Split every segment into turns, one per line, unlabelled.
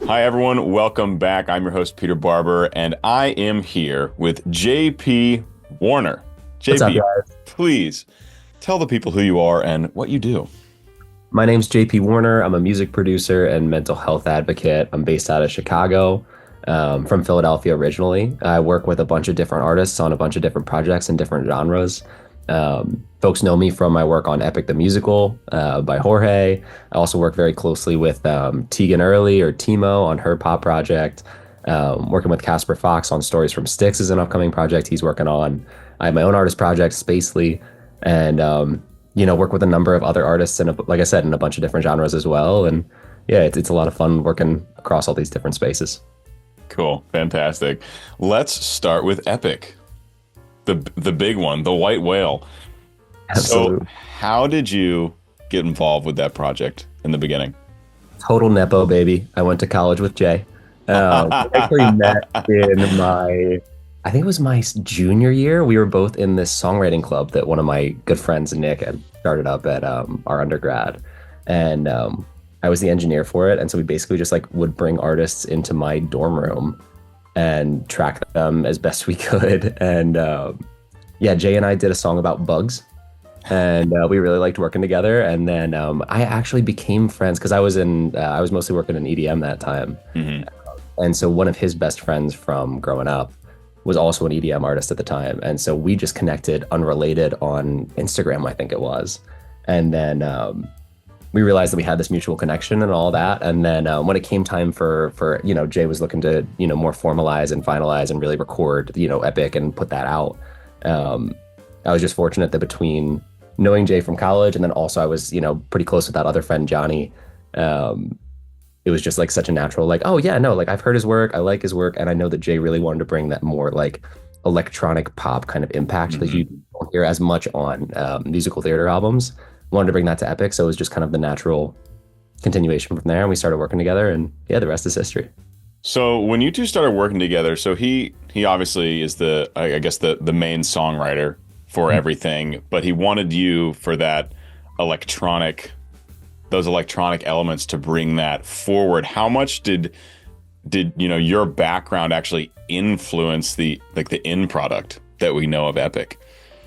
Hi, everyone. Welcome back. I'm your host, Peter Barber, and I am here with JP Warner.
What's up,
JP,
guys?
please tell the people who you are and what you do.
My name's JP Warner. I'm a music producer and mental health advocate. I'm based out of Chicago, from Philadelphia originally. I work with a bunch of different artists on a bunch of different projects in different genres. Folks know me from my work on Epic the Musical by Jorge. I also work very closely with Tegan Early or Timo on her pop project. Working with Casper Fox on Stories from Styx is an upcoming project he's working on. I have my own artist project, Spacely, and work with a number of other artists and like I said, in a bunch of different genres as well. And yeah, it's a lot of fun working across all these different spaces.
Cool. Fantastic. Let's start with Epic, the big one, the white whale. So
Absolutely.
how did you get involved with that project in the beginning?
Total Nepo, baby. I went to college with Jay. We actually met in I think it was my junior year. We were both in this songwriting club that one of my good friends, Nick, had started up at our undergrad. And I was the engineer for it. And so we basically just like would bring artists into my dorm room and track them as best we could. And yeah, Jay and I did a song about bugs. And we really liked working together. And then I actually became friends because I was mostly working in EDM that time.
Hmm.
And so one of his best friends from growing up was also an EDM artist at the time. And so we just connected unrelated on Instagram, I think it was. And then we realized that we had this mutual connection and all that. And then when it came time for Jay was looking to, more formalize and finalize and really record, Epic and put that out. I was just fortunate that between knowing Jay from college and then also I was, pretty close with that other friend, Johnny. It was just like such a natural, like, oh yeah, no, like I've heard his work, I like his work, and I know that Jay really wanted to bring that more like electronic pop kind of impact that you don't hear as much on musical theater albums. Wanted to bring that to Epic, so it was just kind of the natural continuation from there, and we started working together, and yeah, the rest is history.
So when you two started working together, so he obviously is I guess the main songwriter for everything, but he wanted you for those electronic elements to bring that forward. How much did your background actually influence the end product that we know of Epic?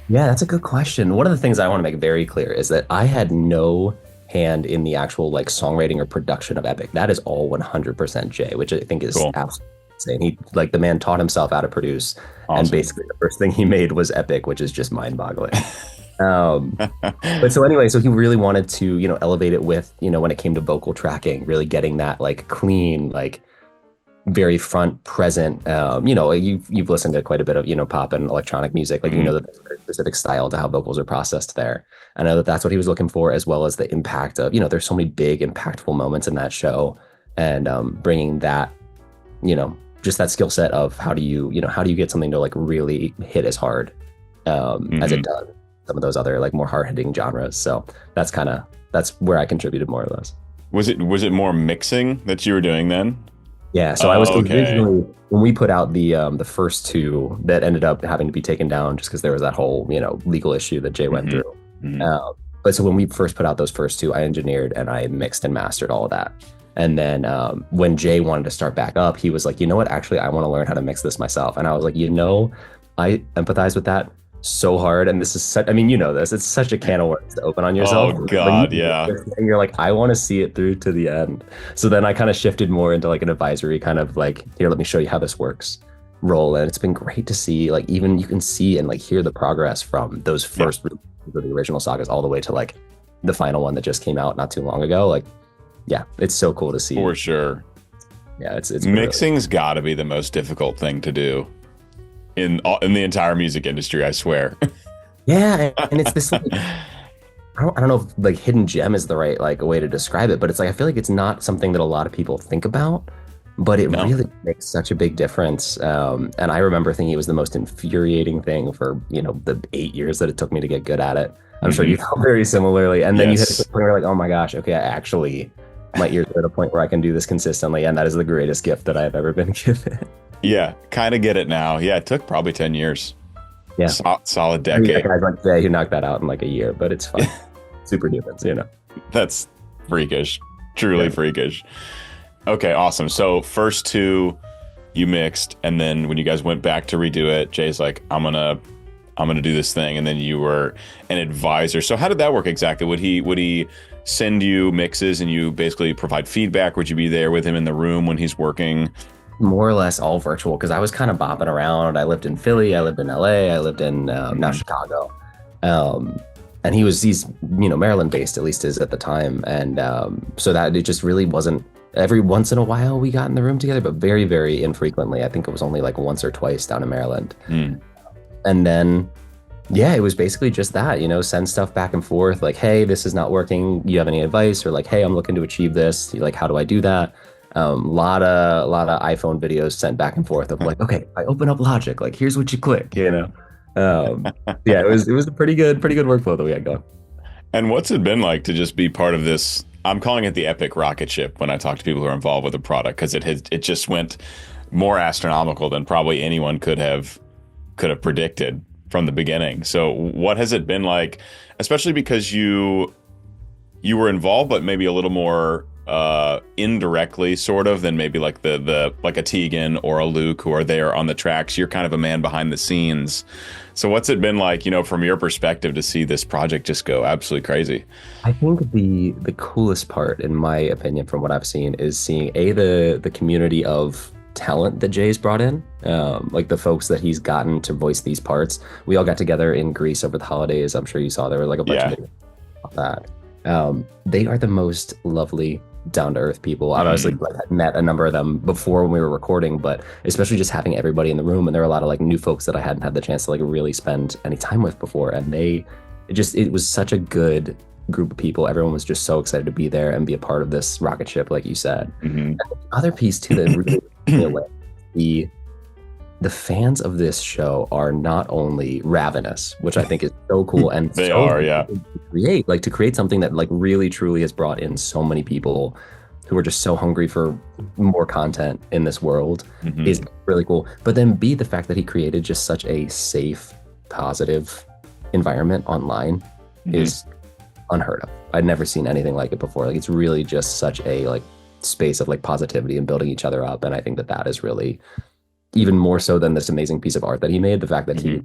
Yeah, that's a good question. One of the things I want to make very clear is that I had no hand in the actual like songwriting or production of Epic. That is all 100% Jay, which I think is
Cool.
absolutely insane. He like the man taught himself how to produce, and
Awesome.
basically the first thing he made was Epic, which is just mind-boggling. Um, but so anyway, so he really wanted to, elevate it with, when it came to vocal tracking, really getting that like clean, like very front present. You've listened to quite a bit of, pop and electronic music, like that there's a very specific style to how vocals are processed there. I know that that's what he was looking for, as well as the impact of, there's so many big impactful moments in that show, and bringing that, just that skill set of how do you get something to like really hit as hard as it does some of those other like more hard-hitting genres. So that's where I contributed more or less.
Was it more mixing that you were doing then?
Yeah, so I
Oh,
was
okay.
originally, when we put out the first two that ended up having to be taken down just because there was that whole legal issue that Jay went through.
Mhm.
But so when we first put out those first two, I engineered and I mixed and mastered all of that. And then when Jay wanted to start back up, he was like, you know what, actually, I want to learn how to mix this myself. And I was like, I empathize with that so hard. And this is such, I mean, this, it's such a can of worms to open on yourself.
Oh
When
God,
you do
yeah.
this thing, you're like, I want to see it through to the end. So then I kind of shifted more into like an advisory kind of like, here, let me show you how this works role. And it's been great to see, like, even you can see and like hear the progress from those first releases of the original sagas all the way to like the final one that just came out not too long ago. Like, yeah, it's so cool to see.
For sure.
Yeah, it's been really
Mixing's got to be the most difficult thing to do in the entire music industry, I swear.
yeah, and it's this like, I don't know if like hidden gem is the right like way to describe it, but it's like I feel like it's not something that a lot of people think about, but it
No.
really makes such a big difference. And I remember thinking it was the most infuriating thing for the 8 years that it took me to get good at it. I'm sure you felt very similarly. And then you hit
Yes.
a point where you're like, oh my gosh, okay, my ears are at a point where I can do this consistently, and that is the greatest gift that I've ever been given.
Yeah, kind of get it now. Yeah, it took probably 10 years.
Yeah.
Solid
I mean,
decade.
guys like Jay who knocked that out in like a year, but it's fun. Superhumans.
That's freakish. Truly
Yeah.
freakish. Okay, awesome. So first two you mixed, and then when you guys went back to redo it, Jay's like, I'm gonna do this thing, and then you were an advisor. So how did that work exactly? Would he send you mixes and you basically provide feedback? Would you be there with him in the room when he's working?
More or less all virtual because I was kind of bopping around. I lived in Philly, I lived in LA, I lived in now
Mhm.
Chicago. Um, and he's Maryland based, at least is at the time. And so that it just really wasn't every once in a while we got in the room together, but very, very infrequently. I think it was only like once or twice down in Maryland.
Mm.
And then yeah, it was basically just that, send stuff back and forth like, hey, this is not working. You have any advice? Or like, hey, I'm looking to achieve this. Like, how do I do that? Lot of iPhone videos sent back and forth of like, okay, I open up Logic, like here's what you click. Um, yeah, it was a pretty good workflow that we had going.
And what's it been like to just be part of this? I'm calling it the epic rocket ship when I talk to people who are involved with the product because it just went more astronomical than probably anyone could have predicted from the beginning. So what has it been like, especially because you were involved, but maybe a little more indirectly, sort of, than maybe like the like a Tegan or a Luke who are there on the tracks. You're kind of a man behind the scenes. So what's it been like, from your perspective, to see this project just go absolutely crazy?
I think the coolest part, in my opinion, from what I've seen, is seeing the community of talent that Jay's brought in, like the folks that he's gotten to voice these parts. We all got together in Greece over the holidays. I'm sure you saw there were like a bunch
Yeah.
of videos about that. They are the most lovely, down to earth people. I've obviously
Mhm.
like met a number of them before when we were recording, but especially just having everybody in the room. And there were a lot of like new folks that I hadn't had the chance to like really spend any time with before. And it was such a good group of people. Everyone was just so excited to be there and be a part of this rocket ship, like you said.
Mhm.
And the other piece too that really blew me away, the the fans of this show are not only ravenous, which I think is so cool and
They
so
are, yeah.
to create something that like really truly has brought in so many people who are just so hungry for more content in this world
Mhm.
is really cool. But then B, the fact that he created just such a safe, positive environment online
Mhm.
is unheard of. I'd never seen anything like it before. Like it's really just such a like space of like positivity and building each other up. And I think that that is really even more so than this amazing piece of art that he made. The fact that he,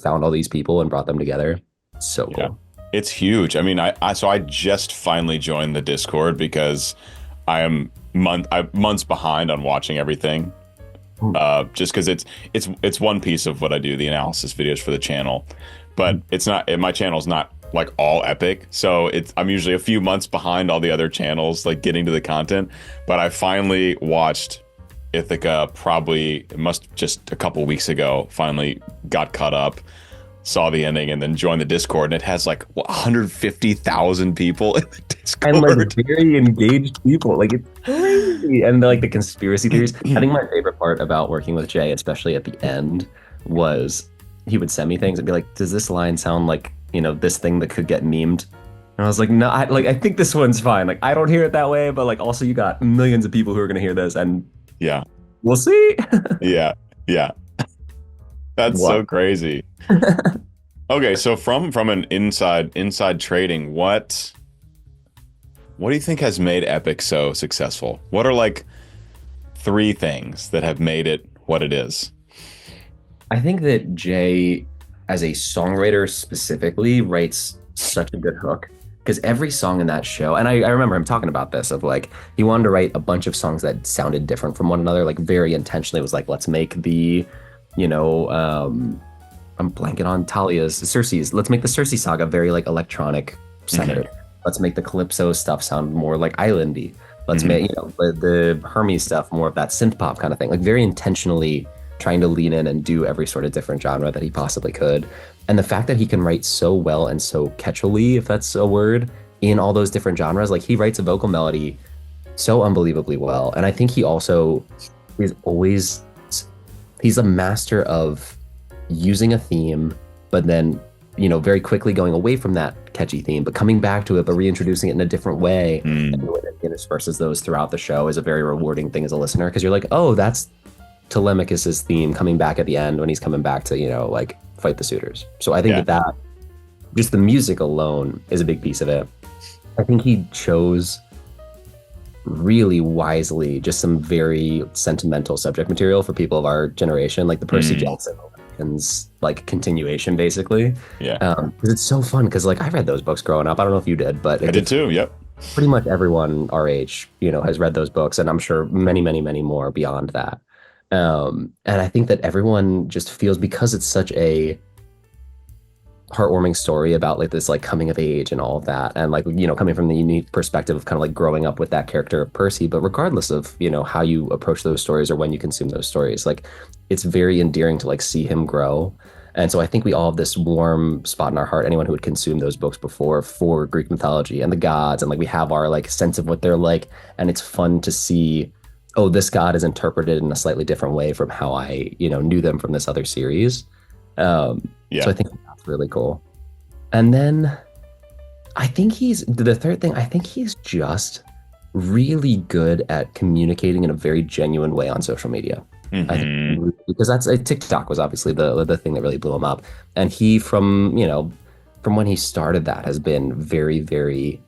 found all these people and brought them together, so
Yeah.
cool.
It's huge. I mean, I just finally joined the Discord because I'm months behind on watching everything.
Hmm.
Just because it's one piece of what I do, the analysis videos for the channel, but it's not. My channel's not like all epic, so I'm usually a few months behind all the other channels, like getting to the content. But I finally watched Ithaca, probably it must just a couple weeks ago. Finally got caught up, saw the ending, and then joined the Discord, and it has like 150,000 people in the
And like
Discord.
very engaged people. Like it's crazy. And like the conspiracy theories. I think my favorite part about working with Jay, especially at the end, was he would send me things and be like, does this line sound like, this thing that could get memed? And I was like, no, I think this one's fine. Like I don't hear it that way, but like also you got millions of people who are gonna hear this and
Yeah,
we'll see.
yeah, yeah. That's
What?
so crazy. Okay, so from an inside trading, what do you think has made Epic so successful? What are like three things that have made it what it is?
I think that Jay, as a songwriter specifically, writes such a good hook. Because every song in that show, and I remember him talking about this, of like, he wanted to write a bunch of songs that sounded different from one another, like very intentionally. It was like, let's make I'm blanking on Circe's. Let's make the Circe saga very like electronic centered. Let's make the Calypso stuff sound more like islandy. Let's
Mhm.
make, the Hermes stuff more of that synth pop kind of thing. Like very intentionally trying to lean in and do every sort of different genre that he possibly could. And the fact that he can write so well and so catchily, if that's a word, in all those different genres, like he writes a vocal melody so unbelievably well. And I think he also is always, he's a master of using a theme, but then, very quickly going away from that catchy theme, but coming back to it, but reintroducing it in a different way.
Mm.
And the way that he intersperses those throughout the show is a very rewarding thing as a listener, because you're like, oh, that's Telemachus's theme coming back at the end when he's coming back to, like fight the suitors. So I think
Yeah.
that just the music alone is a big piece of it. I think he chose really wisely just some very sentimental subject material for people of our generation, like the Percy Jackson and like continuation, basically.
Yeah.
Because it's so fun. Because like I read those books growing up. I don't know if you did, but
I did too. Yep.
pretty much everyone our age, has read those books, and I'm sure many, many, many more beyond that. And I think that everyone just feels because it's such a heartwarming story about like this like coming of age and all of that, and like coming from the unique perspective of kind of like growing up with that character of Percy. But regardless of how you approach those stories or when you consume those stories, like it's very endearing to like see him grow. And so I think we all have this warm spot in our heart, anyone who would consume those books before, for Greek mythology and the gods, and like we have our like sense of what they're like, and it's fun to see, oh, this god is interpreted in a slightly different way from how I knew them from this other series.
Yeah.
So I think that's really cool. And then I think the third thing, I think he's just really good at communicating in a very genuine way on social media. I think, because TikTok was obviously the thing that really blew him up. And he, from when he started, that has been very, very,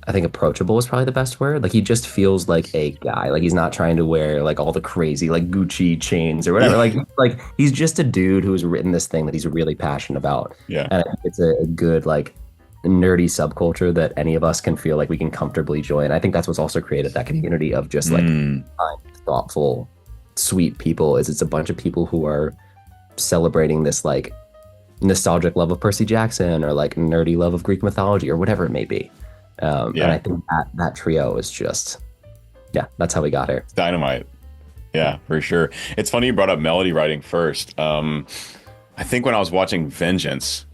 I think approachable is probably the best word. Like he just feels like a guy. Like he's not trying to wear like all the crazy like Gucci chains or whatever. Like he's just a dude who's written this thing that he's really passionate about.
Yeah.
And I think it's a good like nerdy subculture that any of us can feel like we can comfortably join. I think that's what's also created that community of just like kind, thoughtful, sweet people. It's a bunch of people who are celebrating this like nostalgic love of Percy Jackson or like nerdy love of Greek mythology or whatever it may be. And I think that trio is just, that's how we got here.
Dynamite. Yeah, for sure. It's funny you brought up melody writing first. I think when I was watching Vengeance,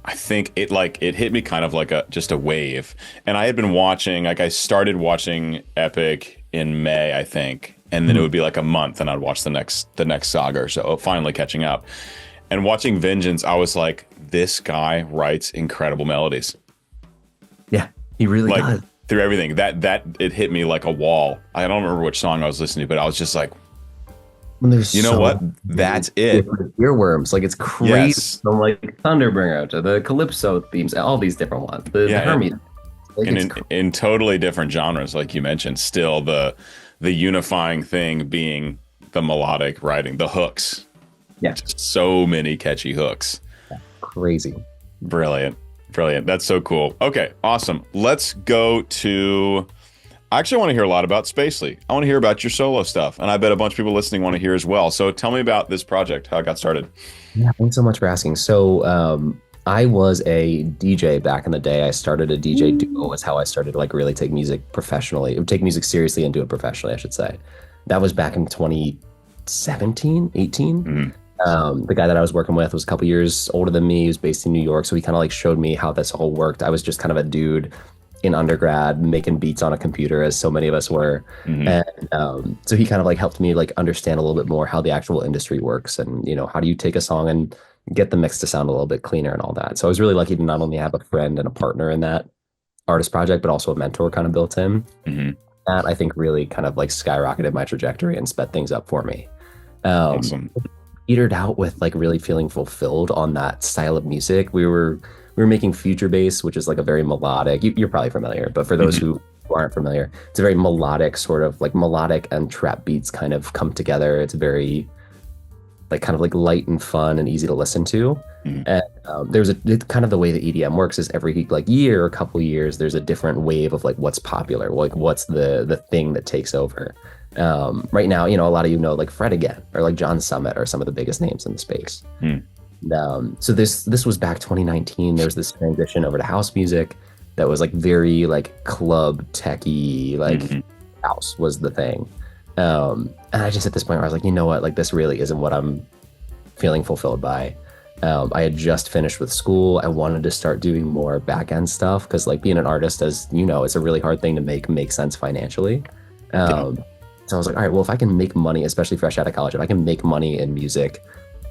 I think it hit me kind of like just a wave. And I had been watching, like I started watching Epic in May, I think. And then it would be like a month and I'd watch the next saga or so, finally catching up. And watching Vengeance, I was like, this guy writes incredible melodies.
Yeah. He really does.
Through everything. That it hit me like a wall. I don't remember which song I was listening to, but I was just like, you know what? That's it.
Earworms. Like it's crazy.
Yes.
From like Thunderbringer to the Calypso themes, all these different ones. The Hermes.
And in totally different genres, like you mentioned, still the unifying thing being the melodic writing, the hooks.
Yeah.
Just so many catchy hooks.
Yeah. Crazy.
Brilliant. That's so cool. Okay, awesome. Let's go to... I actually want to hear a lot about Spacely. I want to hear about your solo stuff, and I bet a bunch of people listening want to hear as well. So tell me about this project, how it got started.
Yeah, thanks so much for asking. So I was a DJ back in the day. I started a DJ duo is how I started to like really take music professionally, take music seriously and do it professionally, I should say. That was back in 2017, 18.
Mm-hmm.
The guy that I was working with was a couple years older than me. He was based in New York. So he kind of like showed me how this all worked. I was just kind of a dude in undergrad making beats on a computer, as so many of us were. Mm-hmm. And so he kind of like helped me like understand a little bit more how the actual industry works, and how do you take a song and get the mix to sound a little bit cleaner and all that. So I was really lucky to not only have a friend and a partner in that artist project, but also a mentor kind of built in. Mm-hmm. That I think really kind of like skyrocketed my trajectory and sped things up for me.
Awesome.
Petered out with like really feeling fulfilled on that style of music. We were making future bass, which is like a very melodic, you're probably familiar, but for those who aren't familiar, it's a very melodic, sort of like melodic and trap beats kind of come together. It's very like kind of like light and fun and easy to listen to. And there's kind of the way that EDM works is every like year or couple years, there's a different wave of like what's popular, like what's the thing that takes over. Right now, a lot of like Fred Again or like John Summit are some of the biggest names in the space. So this was back 2019. There was this transition over to house music that was like very like club techy, like house was the thing. And I just at this point where I was like, you know what, like this really isn't what I'm feeling fulfilled by. I had just finished with school. I wanted to start doing more back end stuff because like being an artist, as you know, it's a really hard thing to make sense financially. So I was like, all right, well, if I can make money, especially fresh out of college, if I can make money in music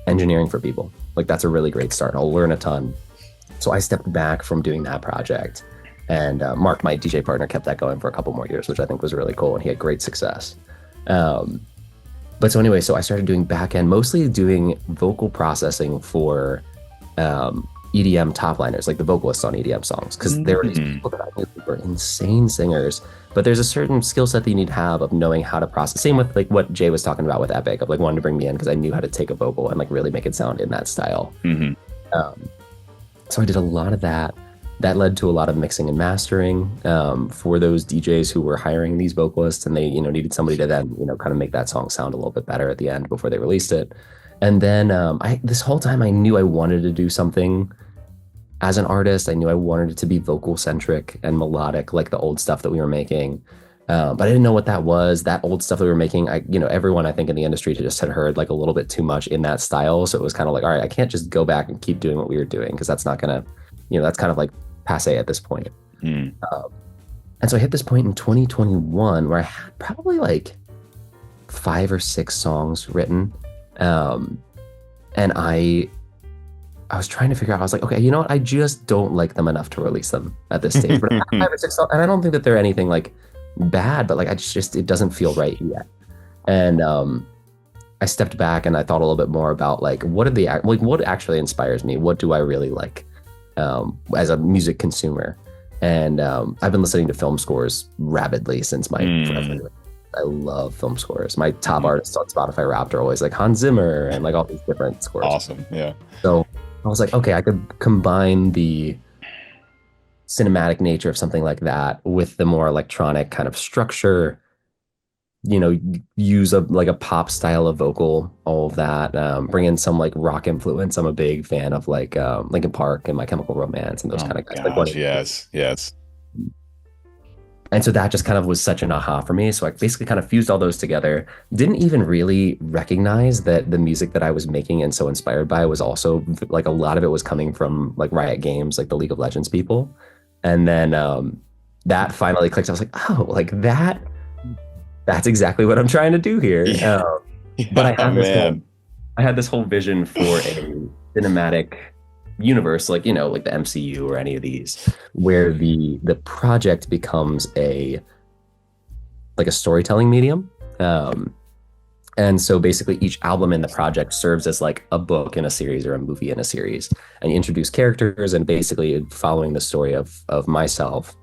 engineering for people, like that's a really great start. I'll learn a ton. So I stepped back from doing that project, and Mark, my DJ partner, kept that going for a couple more years, which I think was really cool, and he had great success. But so anyway, so I started doing back end, mostly doing vocal processing for EDM top liners, like the vocalists on EDM songs, because there were these people that I knew who were insane singers. But there's a certain skill set that you need to have of knowing how to process. Same with like what Jay was talking about with Epic, of like wanting to bring me in because I knew how to take a vocal and like really make it sound in that style. So I did a lot of that. That led to a lot of mixing and mastering for those DJs who were hiring these vocalists, and they, needed somebody to then, kind of make that song sound a little bit better at the end before they released it. And then this whole time I knew I wanted to do something as an artist. I knew I wanted it to be vocal centric and melodic, like the old stuff that we were making. But I didn't know what that was. That old stuff that we were making, everyone I think in the industry just had heard like a little bit too much in that style. So it was kind of like, all right, I can't just go back and keep doing what we were doing because that's not gonna, that's kind of like passe at this point. And so I hit this point in 2021 where I had probably like 5 or 6 songs written. And I was trying to figure out, I was like, okay, you know what? I just don't like them enough to release them at this stage. But I have 5 or 6 songs, and I don't think that they're anything like bad, but like I just it doesn't feel right yet. And I stepped back and I thought a little bit more about like what actually inspires me? What do I really like as a music consumer? And I've been listening to film scores rabidly since my freshman year. I love film scores. My top artists on Spotify Wrapped are always like Hans Zimmer and like all these different scores.
Awesome, yeah.
So I was like, okay, I could combine the cinematic nature of something like that with the more electronic kind of structure, use a pop style of vocal, all of that, bring in some like rock influence. I'm a big fan of like Linkin Park and My Chemical Romance and those kind of guys.
Gosh, yes.
And so that just kind of was such an aha for me. So I basically kind of fused all those together. Didn't even really recognize that the music that I was making and so inspired by was also like a lot of it was coming from like Riot Games, like the League of Legends people. And then that finally clicked. I was like, oh, like that's exactly what I'm trying to do here. But I had this whole vision for a cinematic universe, like like the MCU or any of these, where the project becomes a storytelling medium, and so basically each album in the project serves as like a book in a series or a movie in a series, and you introduce characters and basically following the story of myself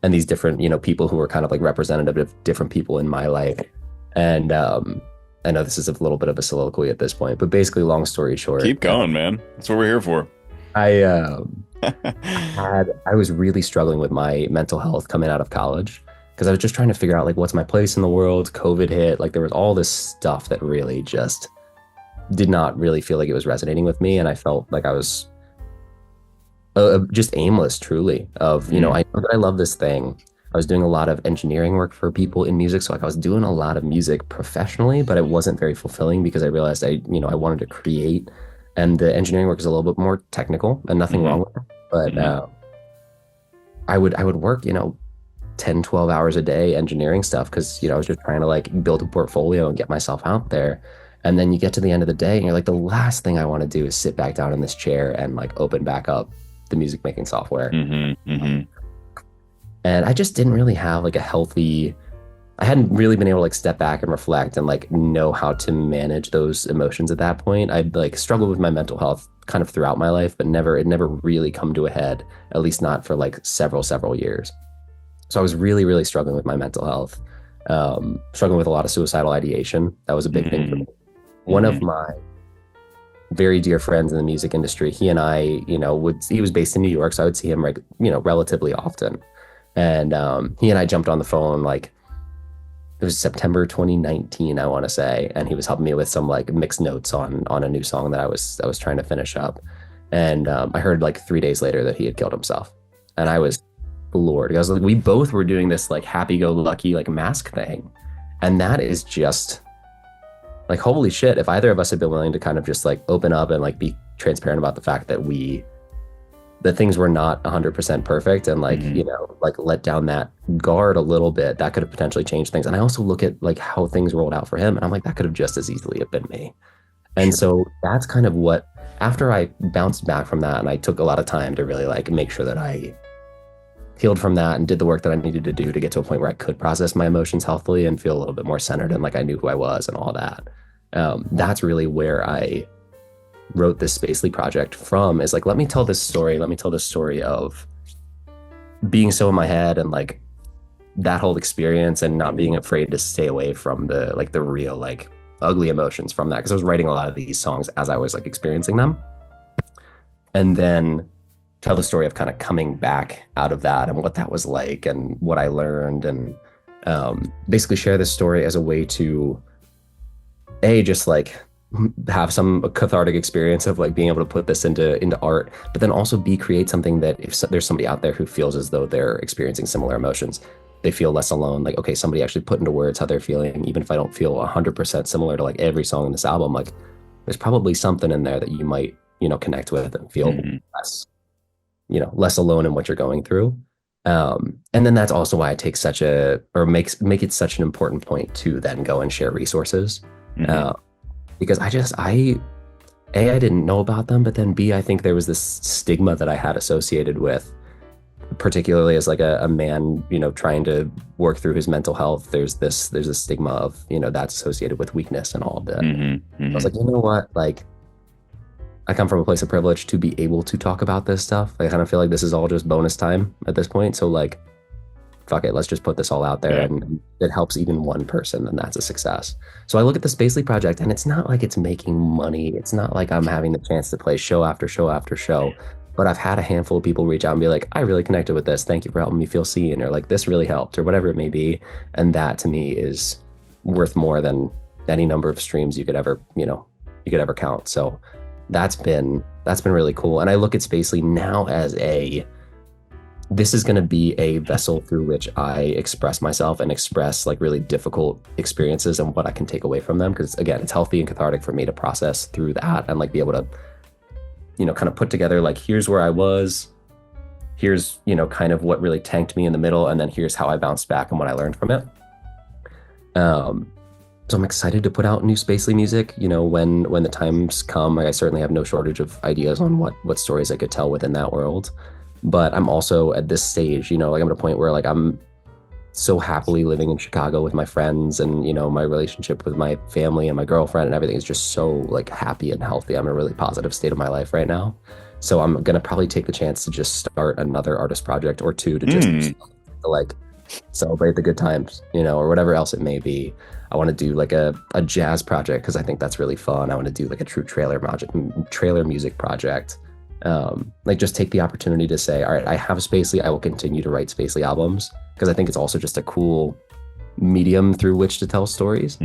and these different people who are kind of like representative of different people in my life. And I know this is a little bit of a soliloquy at this point, but basically, long story short,
keep going, man. That's what we're here for.
I was really struggling with my mental health coming out of college because I was just trying to figure out like what's my place in the world. COVID hit, like there was all this stuff that really just did not really feel like it was resonating with me, and I felt like I was just aimless, truly. Of I know that I love this thing. I was doing a lot of engineering work for people in music, so like I was doing a lot of music professionally, but it wasn't very fulfilling because I realized I wanted to create. And the engineering work is a little bit more technical, and nothing wrong with it. But I would work, 10, 12 hours a day engineering stuff because, I was just trying to like build a portfolio and get myself out there. And then you get to the end of the day and you're like, the last thing I want to do is sit back down in this chair and like open back up the music making software. And I just didn't really have like I hadn't really been able to like step back and reflect and like know how to manage those emotions at that point. I'd like struggled with my mental health kind of throughout my life, but it never really come to a head, at least not for like several years. So I was really, really struggling with my mental health, struggling with a lot of suicidal ideation. That was a big thing for me. One of my very dear friends in the music industry, he and I, he was based in New York, so I would see him relatively often. And he and I jumped on the phone like, it was September 2019, I want to say, and he was helping me with some like mixed notes on a new song that I was trying to finish up. And I heard like 3 days later that he had killed himself, and I was floored. I was like, we both were doing this like happy-go-lucky like mask thing, and that is just like holy shit. If either of us had been willing to kind of just like open up and like be transparent about the fact that things were not 100% perfect and like like let down that guard a little bit, that could have potentially changed things. And I also look at like how things rolled out for him, and I'm like, that could have just as easily have been me. And so that's kind of what, after I bounced back from that and I took a lot of time to really like make sure that I healed from that and did the work that I needed to do to get to a point where I could process my emotions healthily and feel a little bit more centered and like I knew who I was and all that. That's really where I wrote this Spacely project from is like, let me tell this story. Let me tell this story of being so in my head and like that whole experience and not being afraid to stay away from the real like ugly emotions from that. Cause I was writing a lot of these songs as I was like experiencing them. And then tell the story of kind of coming back out of that and what that was like and what I learned and basically share this story as a way to just like have some cathartic experience of like being able to put this into art, but then also create something that if there's somebody out there who feels as though they're experiencing similar emotions, they feel less alone. Like, okay, somebody actually put into words how they're feeling, even if I don't feel 100% similar to like every song in this album, like there's probably something in there that you might, connect with and feel less, less alone in what you're going through. And then that's also why I take make it such an important point to then go and share resources. Because I didn't know about them, but then B, I think there was this stigma that I had associated with, particularly as like a man, trying to work through his mental health. There's this stigma of, that's associated with weakness and all of that. I was like, you know what? Like, I come from a place of privilege to be able to talk about this stuff. I kind of feel like this is all just bonus time at this point. So like, fuck it, let's just put this all out there. Yeah. And it helps even one person, then that's a success. So I look at the Spacely project and it's not like it's making money. It's not like I'm having the chance to play show after show after show, but I've had a handful of people reach out and be like, I really connected with this. Thank you for helping me feel seen, or like this really helped, or whatever it may be. And that to me is worth more than any number of streams you could ever count. So that's been really cool. And I look at Spacely now as this is going to be a vessel through which I express myself and express like really difficult experiences and what I can take away from them. Because again, it's healthy and cathartic for me to process through that and like be able to, kind of put together like, here's where I was, here's, kind of what really tanked me in the middle. And then here's how I bounced back and what I learned from it. So I'm excited to put out new Spacely music, when the times come. I certainly have no shortage of ideas on what stories I could tell within that world. But I'm also at this stage, like I'm at a point where like I'm so happily living in Chicago with my friends and, my relationship with my family and my girlfriend and everything is just so like happy and healthy. I'm in a really positive state of my life right now. So I'm going to probably take the chance to just start another artist project or two to just to like celebrate the good times, or whatever else it may be. I want to do like a jazz project because I think that's really fun. I want to do like a true trailer music project. Like just take the opportunity to say, all right, I have Spacely, I will continue to write Spacely albums because I think it's also just a cool medium through which to tell stories.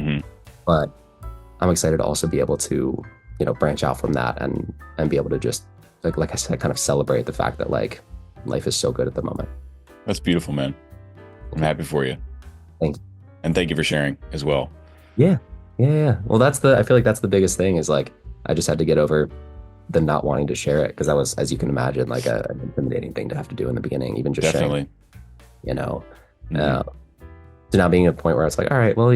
But I'm excited to also be able to, branch out from that and be able to just like I said, kind of celebrate the fact that like life is so good at the moment. That's
beautiful, man. I'm happy for you.
Thanks.
And thank you for sharing as well.
Yeah. Well, I feel like that's the biggest thing is like, I just had to get over the not wanting to share it because that was, as you can imagine, like an intimidating thing to have to do in the beginning, even just
definitely
sharing, so now being at a point where it's like, all right, well,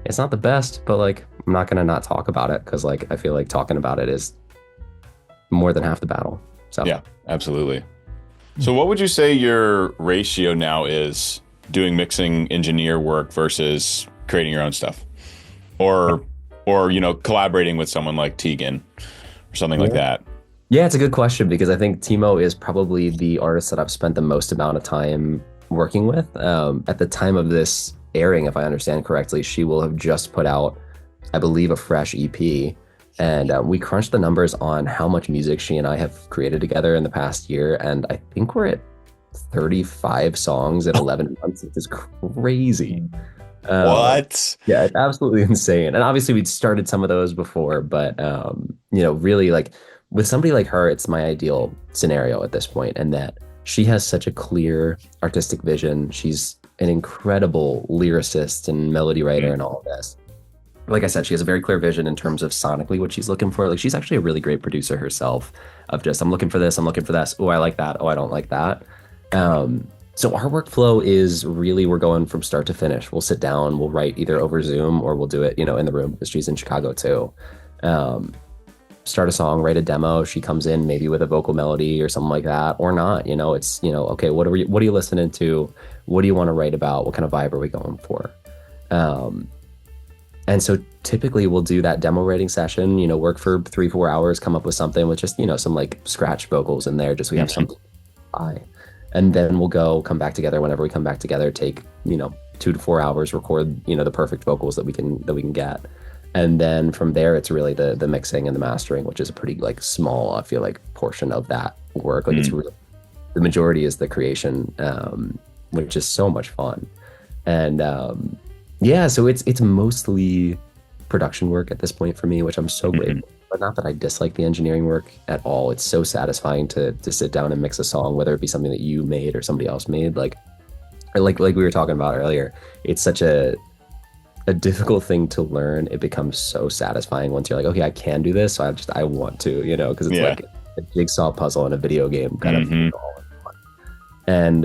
it's not the best, but like, I'm not going to not talk about it because like, I feel like talking about it is more than half the battle. So
yeah, absolutely. So what would you say your ratio now is doing mixing engineer work versus creating your own stuff or collaborating with someone like Tegan or something like that?
Yeah, it's a good question because I think Timo is probably the artist that I've spent the most amount of time working with. At the time of this airing, if I understand correctly, she will have just put out, I believe, a fresh EP. And we crunched the numbers on how much music she and I have created together in the past year. And I think we're at 35 songs in 11 months, which is crazy.
What?
Yeah, it's absolutely insane. And obviously we'd started some of those before, but really like with somebody like her, it's my ideal scenario at this point, and that she has such a clear artistic vision. She's an incredible lyricist and melody writer and all of this. Like I said, she has a very clear vision in terms of sonically what she's looking for. Like she's actually a really great producer herself of just, I'm looking for this, I'm looking for this. Oh, I like that. Oh, I don't like that. So our workflow is really, we're going from start to finish. We'll sit down, we'll write either over Zoom or we'll do it, in the room because she's in Chicago too. Start a song, write a demo. She comes in maybe with a vocal melody or something like that, or not. It's, okay, what are you listening to? What do you want to write about? What kind of vibe are we going for? And so typically we'll do that demo writing session, work for 3, 4 hours, come up with something with just, some like scratch vocals in there, just so we have
Mhm.
something by. And then we'll come back together whenever we come back together, take, 2 to 4 hours, record, the perfect vocals that we can get. And then from there, it's really the mixing and the mastering, which is a pretty like small, I feel like, portion of that work. Like it's
Mm.
really, the majority is the creation, which is so much fun. And yeah, so it's mostly production work at this point for me, which I'm so
Mhm.
grateful. But not that I dislike the engineering work at all. It's so satisfying to sit down and mix a song, whether it be something that you made or somebody else made. Like we were talking about earlier, it's such a difficult thing to learn. It becomes so satisfying once you're like, okay, I can do this, so I want to, because it's
Yeah.
like a jigsaw puzzle in a video game kind of.
Hmm.
And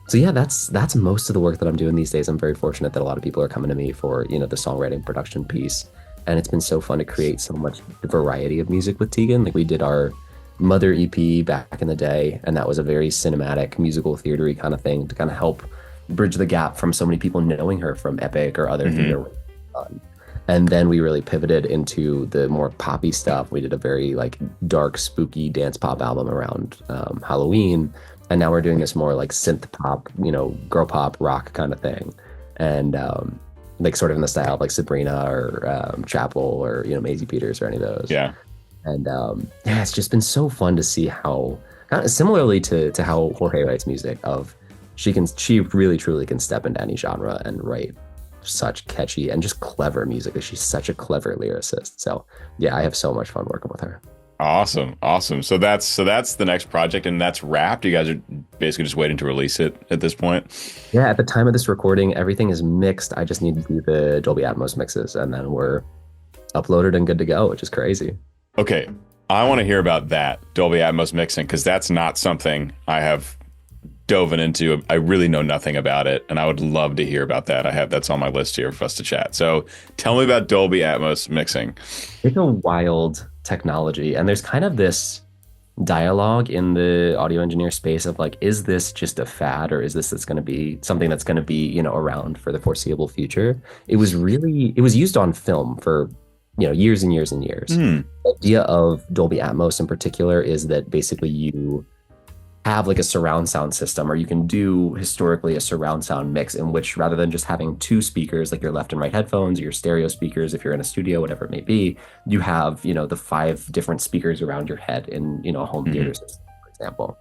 so yeah, that's most of the work that I'm doing these days. I'm very fortunate that a lot of people are coming to me for, the songwriting production piece. And it's been so fun to create so much variety of music with Tegan. Like we did our Mother EP back in the day, and that was a very cinematic, musical theatery kind of thing to kind of help bridge the gap from so many people knowing her from Epic or other
Hmm.
theater. And then we really pivoted into the more poppy stuff. We did a very like dark, spooky dance pop album around Halloween, and now we're doing this more like synth pop, girl pop rock kind of thing, and like sort of in the style of like Sabrina or Chapel or Maisie Peters or any of those.
Yeah.
And yeah, it's just been so fun to see how, kind of similarly to how Jorge writes music, of she really truly can step into any genre and write such catchy and just clever music. Like, she's such a clever lyricist. So yeah, I have so much fun working with her.
Awesome. Awesome. So that's the next project, and that's wrapped. You guys are basically just waiting to release it at this point.
Yeah, at the time of this recording, everything is mixed. I just need to do the Dolby Atmos mixes, and then we're uploaded and good to go, which is crazy.
Okay. I want to hear about that Dolby Atmos mixing, because that's not something I have dove into. I really know nothing about it, and I would love to hear about that. That's on my list here for us to chat. So tell me about Dolby Atmos mixing.
It's a wild technology, and there's kind of this dialogue in the audio engineer space of like, is this just a fad, or is this going to be something that's going to be, around for the foreseeable future? It was used on film for, years and years and years.
Hmm.
The idea of Dolby Atmos in particular is that basically you have like a surround sound system, or you can do historically a surround sound mix in which, rather than just having two speakers, like your left and right headphones or your stereo speakers, if you're in a studio, whatever it may be, you have, the 5 different speakers around your head in, a home theater system, for example,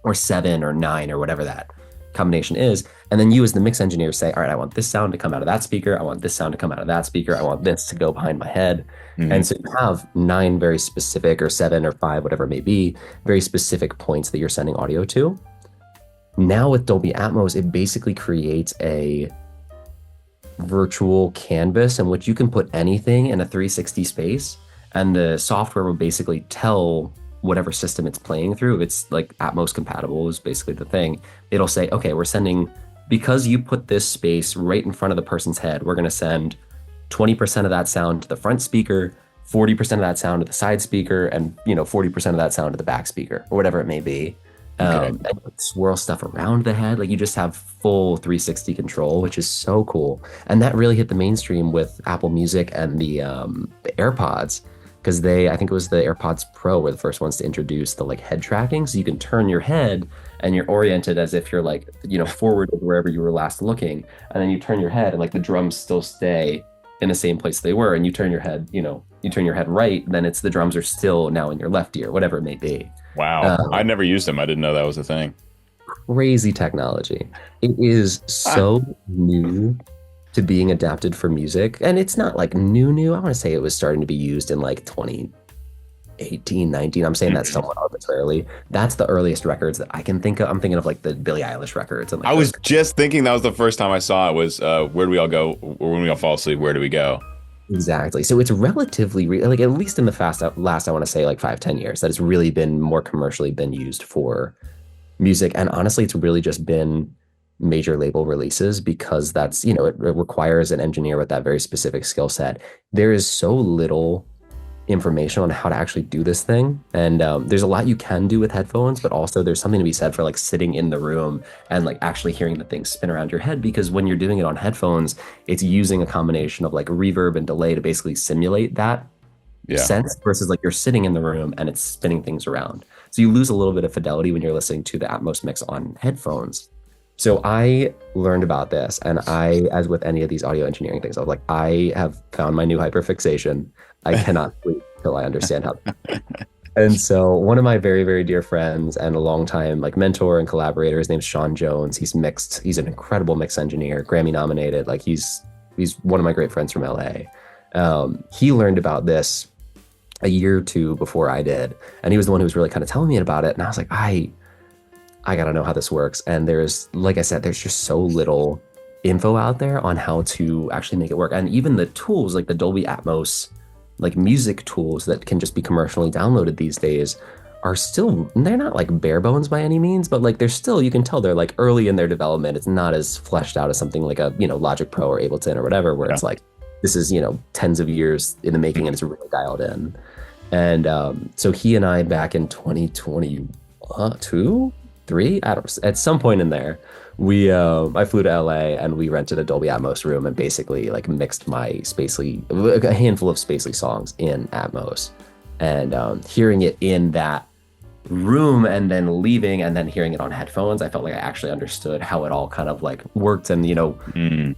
or 7 or 9 or whatever that combination is. And then you as the mix engineer say, all right, I want this sound to come out of that speaker. I want this sound to come out of that speaker. I want this to go behind my head.
Mhm.
And so you have 9 very specific, or 7 or 5, whatever it may be, very specific points that you're sending audio to. Now with Dolby Atmos, it basically creates a virtual canvas in which you can put anything in a 360 space, and the software will basically tell whatever system it's playing through. If it's like Atmos compatible is basically the thing. It'll say, okay, we're sending, because you put this space right in front of the person's head, we're going to send 20% of that sound to the front speaker, 40% of that sound to the side speaker, and 40% of that sound to the back speaker, or whatever it may be.
Okay.
And you swirl stuff around the head. Like, you just have full 360 control, which is so cool. And that really hit the mainstream with Apple Music and the AirPods, because I think it was the AirPods Pro were the first ones to introduce the like head tracking. So you can turn your head and you're oriented as if you're like, forward of wherever you were last looking. And then you turn your head and like the drums still stay in the same place they were. And you turn your head, you turn your head right, then it's the drums are still now in your left ear, whatever it may be.
Wow. I never used them. I didn't know that was a thing.
Crazy technology. It is so new to being adapted for music. And it's not like new. I want to say it was starting to be used in like 2018, 19. I'm saying that somewhat arbitrarily. That's the earliest records that I can think of. I'm thinking of like the Billie Eilish records. And like
I was just thinking that was the first time I saw it was Where Do We All Go? Or When We All Fall Asleep, Where Do We Go?
Exactly. So it's relatively like, at least in the last, I want to say like 5-10 years, that has really been more commercially been used for music. And honestly, it's really just been major label releases, because that's, it requires an engineer with that very specific skill set. There is so little information on how to actually do this thing. And there's a lot you can do with headphones, but also there's something to be said for like sitting in the room and like actually hearing the thing spin around your head, because when you're doing it on headphones, it's using a combination of like reverb and delay to basically simulate that
Yeah.
sense versus like you're sitting in the room and it's spinning things around. So you lose a little bit of fidelity when you're listening to the Atmos mix on headphones. So I learned about this, and I, as with any of these audio engineering things, I was like, I have found my new hyperfixation. I cannot sleep till I understand how. And so one of my very, very dear friends and a longtime like mentor and collaborator, his name's Sean Jones. He's mixed. He's an incredible mix engineer, Grammy nominated. Like he's one of my great friends from LA. He learned about this a year or two before I did, and he was the one who was really kind of telling me about it. And I was like, I gotta know how this works. And there's, like I said, there's just so little info out there on how to actually make it work. And even the tools like the Dolby Atmos, like music tools that can just be commercially downloaded these days are still, they're not like bare bones by any means, but like they're still, you can tell they're like early in their development. It's not as fleshed out as something like a, Logic Pro or Ableton or whatever, where it's like, this is, tens of years in the making and it's really dialed in. And so he and I back in 2022, three, I don't, at some point in there, I flew to LA and we rented a Dolby Atmos room and basically like mixed my Spacely, a handful of Spacely songs in Atmos, and hearing it in that room and then leaving and then hearing it on headphones, I felt like I actually understood how it all kind of like worked. And think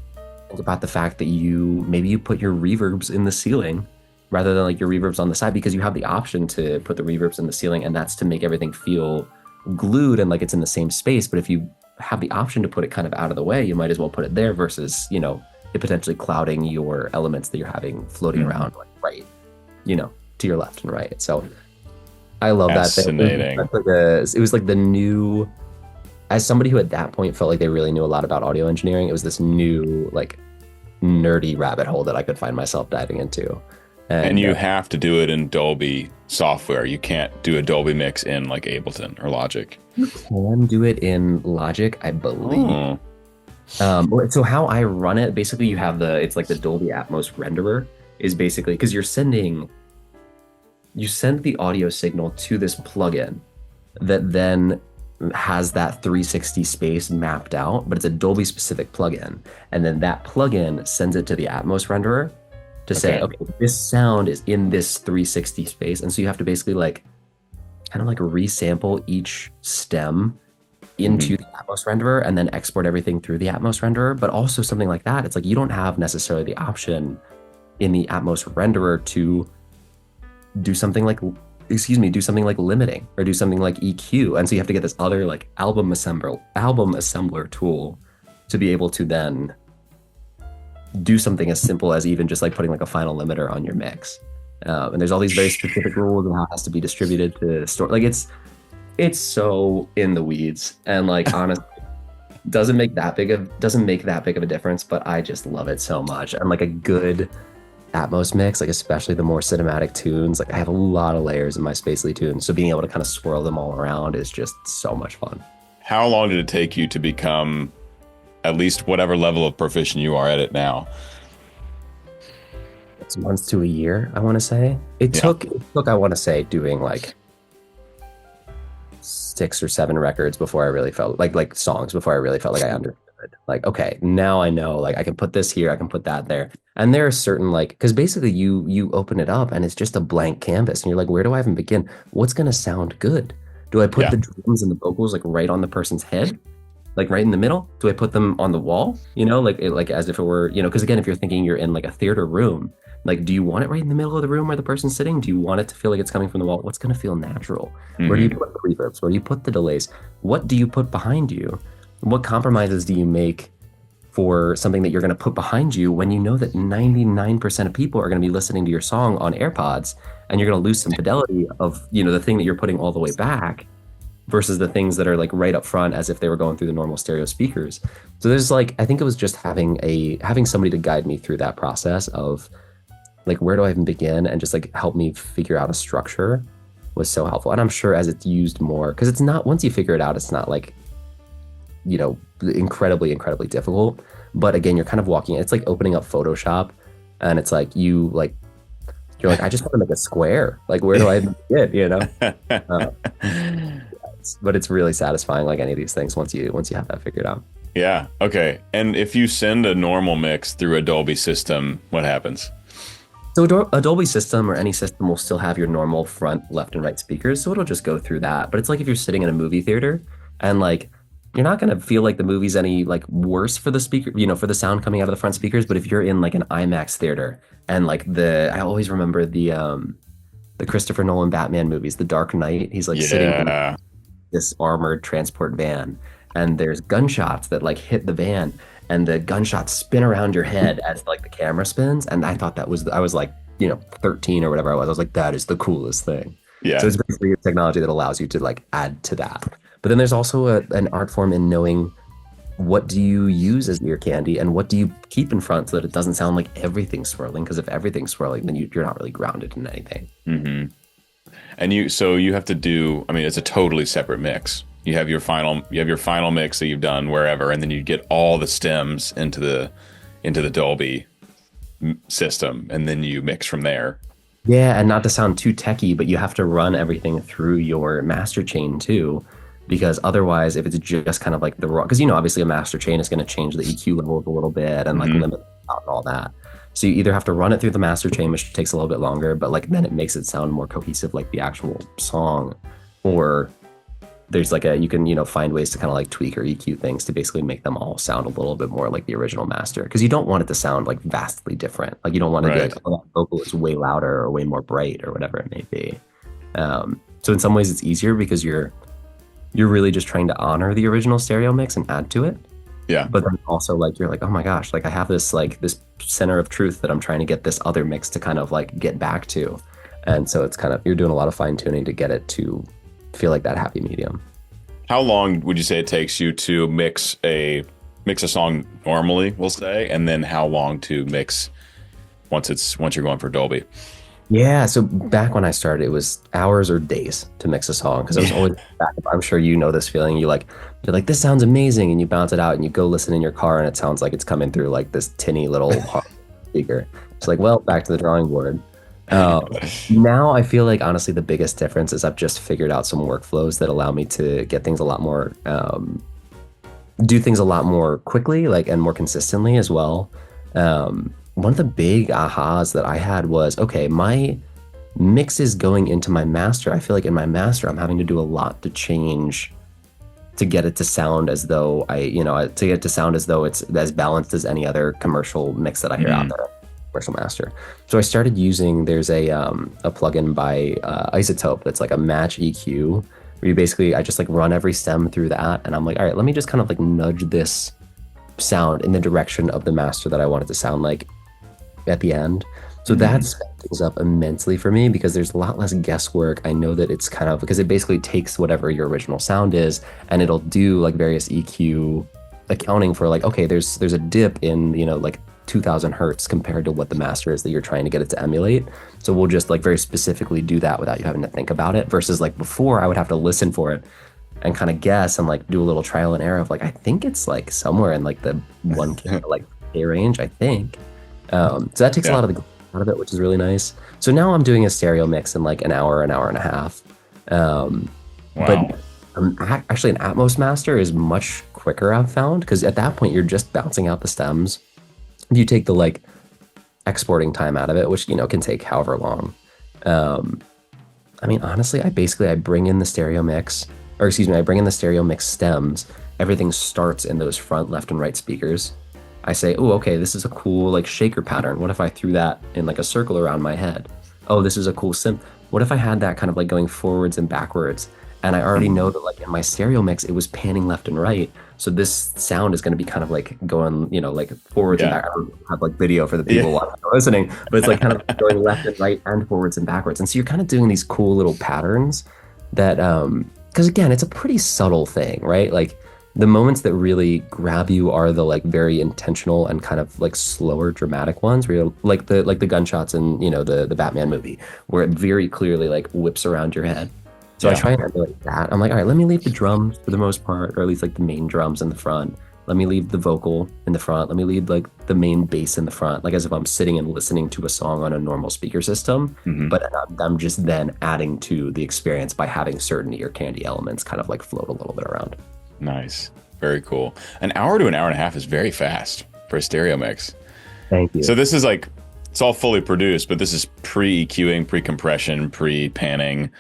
about the fact that maybe you put your reverbs in the ceiling rather than like your reverbs on the side, because you have the option to put the reverbs in the ceiling, and that's to make everything feel glued and like it's in the same space. But if you have the option to put it kind of out of the way, you might as well put it there versus it potentially clouding your elements that you're having floating around like right to your left and right. So I love that thing. It was like the new, as somebody who at that point felt like they really knew a lot about audio engineering, it was this new like nerdy rabbit hole that I could find myself diving into.
And you have to do it in Dolby software. You can't do a Dolby mix in like Ableton or Logic.
You can do it in Logic, I believe. So how I run it, basically you have it's like the Dolby Atmos renderer is basically, because you send the audio signal to this plugin that then has that 360 space mapped out, but it's a Dolby specific plugin. And then that plugin sends it to the Atmos renderer to say, okay, this sound is in this 360 space. And so you have to basically like kind of like resample each stem into the Atmos renderer and then export everything through the Atmos renderer. But also something like that, it's like you don't have necessarily the option in the Atmos renderer to do something like limiting or do something like EQ. And so you have to get this other like album assembler tool to be able to then do something as simple as even just like putting like a final limiter on your mix. And there's all these very specific rules on how it has to be distributed to store. Like it's so in the weeds, and like honestly doesn't make that big of a difference, but I just love it so much. And like a good Atmos mix, like especially the more cinematic tunes, like I have a lot of layers in my Spacely tunes, so being able to kind of swirl them all around is just so much fun.
How long did it take you to become at least whatever level of proficient you are at it now?
6 months to a year, I want to say. It took, I want to say, doing like 6 or 7 records before I really felt like songs before I really felt like I understood. Like, okay, now I know, like I can put this here, I can put that there. And there are certain like, because basically you open it up and it's just a blank canvas and you're like, where do I even begin? What's going to sound good? Do I put the drums and the vocals like right on the person's head? Like right in the middle? Do I put them on the wall? Like as if it were, because again, if you're thinking you're in like a theater room, like, do you want it right in the middle of the room where the person's sitting? Do you want it to feel like it's coming from the wall? What's going to feel natural? Where do you put the reverbs? Where do you put the delays? What do you put behind you? What compromises do you make for something that you're going to put behind you when you know that 99% of people are going to be listening to your song on AirPods, and you're going to lose some fidelity of, the thing that you're putting all the way back versus the things that are like right up front as if they were going through the normal stereo speakers. So there's like, I think it was just having somebody to guide me through that process of like, where do I even begin, and just like help me figure out a structure was so helpful. And I'm sure as it's used more, because it's not, once you figure it out, it's not like, incredibly, incredibly difficult. But again, you're kind of walking, it's like opening up Photoshop, and it's like you like You're like, I just want to make a square. Like, where do I begin? Uh, but it's really satisfying, like any of these things, once you have that figured out.
Yeah. Okay. And if you send a normal mix through a Dolby system, what happens?
So a Dolby system or any system will still have your normal front, left, and right speakers, so it'll just go through that. But it's like if you're sitting in a movie theater and like you're not gonna feel like the movie's any like worse for the speaker, for the sound coming out of the front speakers. But if you're in like an IMAX theater and like I always remember the Christopher Nolan Batman movies, The Dark Knight, he's like sitting in
Yeah.
this armored transport van and there's gunshots that like hit the van and the gunshots spin around your head as like the camera spins. And I thought I was like, 13 or whatever I was. I was like, that is the coolest thing. So
Yeah.
it's basically a technology that allows you to like add to that. But then there's also an art form in knowing what do you use as ear candy and what do you keep in front so that it doesn't sound like everything's swirling. Because if everything's swirling, then you're not really grounded in anything.
hmm And you have to do, I mean, it's a totally separate mix. You have your final mix that you've done wherever, and then you get all the stems into the Dolby system, and then you mix from there.
Yeah, and not to sound too techy, but you have to run everything through your master chain too, because otherwise, if it's just kind of like the raw, because obviously a master chain is going to change the EQ levels a little bit and like
hmm
limit out and all that. So you either have to run it through the master chain, which takes a little bit longer, but like then it makes it sound more cohesive, like the actual song, or there's like you can find ways to kind of like tweak or EQ things to basically make them all sound a little bit more like the original master, because you don't want it to sound like vastly different. Like you don't want to be
Right.
like, oh, that vocal is way louder or way more bright or whatever it may be. So in some ways it's easier because you're really just trying to honor the original stereo mix and add to it.
Yeah.
But then also like you're like, oh my gosh, like I have this center of truth that I'm trying to get this other mix to kind of like get back to. And so it's kind of, you're doing a lot of fine tuning to get it to feel like that happy medium.
How long would you say it takes you to mix a song normally, we'll say, and then how long to mix once you're going for Dolby?
Yeah, so back when I started, it was hours or days to mix a song because I was always back. I'm sure you know this feeling. You're like, this sounds amazing, and you bounce it out, and you go listen in your car, and it sounds like it's coming through like this tinny little speaker. It's like, well, back to the drawing board. Now I feel like honestly the biggest difference is I've just figured out some workflows that allow me to get things a lot more, do things a lot more quickly, like and more consistently as well. One of the big ahas that I had was, okay, my mix is going into my master. I feel like in my master, I'm having to do a lot to change to get it to sound as though to get it to sound as though it's as balanced as any other commercial mix that I hear out there, commercial master. So I started using, there's a plugin by Isotope that's like a match EQ, where I just like run every stem through that, and I'm like, all right, let me just kind of like nudge this sound in the direction of the master that I want it to sound like at the end. So that sped things up immensely for me because there's a lot less guesswork. I know that it's kind of because it basically takes whatever your original sound is and it'll do like various EQ accounting for like, okay, there's a dip in, like 2000 hertz compared to what the master is that you're trying to get it to emulate. So we'll just like very specifically do that without you having to think about it, versus like before I would have to listen for it and kind of guess and like do a little trial and error of like, I think it's like somewhere in like the 1K like K range, I think. So that takes a
Yeah.
lot of the out of it, which is really nice. So now I'm doing a stereo mix in like an hour and a half.
Wow.
But actually an Atmos master is much quicker, I've found, because at that point you're just bouncing out the stems. You take the like exporting time out of it, which can take however long. I mean, honestly, I bring in the stereo mix, or excuse me, I bring in the stereo mix stems. Everything starts in those front left and right speakers. I say, oh, okay, this is a cool like shaker pattern. What if I threw that in like a circle around my head? Oh, this is a cool synth. What if I had that kind of like going forwards and backwards? And I already know that like in my stereo mix, it was panning left and right. So this sound is going to be kind of like going, like forwards and
Yeah.
back. I don't have like video for the people watching or listening, but it's like kind of going left and right and forwards and backwards. And so you're kind of doing these cool little patterns that, because again, it's a pretty subtle thing, right? Like the moments that really grab you are the like very intentional and kind of like slower dramatic ones, where you're like the gunshots in the Batman movie, where it very clearly like whips around your head. So I
Yeah.
try and emulate that. I'm like, all right, let me leave the drums for the most part, or at least like the main drums in the front, Let me leave the vocal in the front. Let me leave like the main bass in the front, like as if I'm sitting and listening to a song on a normal speaker system.
Hmm.
But I'm just then adding to the experience by having certain ear candy elements kind of like float a little bit around.
Nice. Very cool. An hour to an hour and a half is very fast for a stereo mix.
Thank you.
So this is like, it's all fully produced, but this is pre-EQing, pre-compression, pre-panning,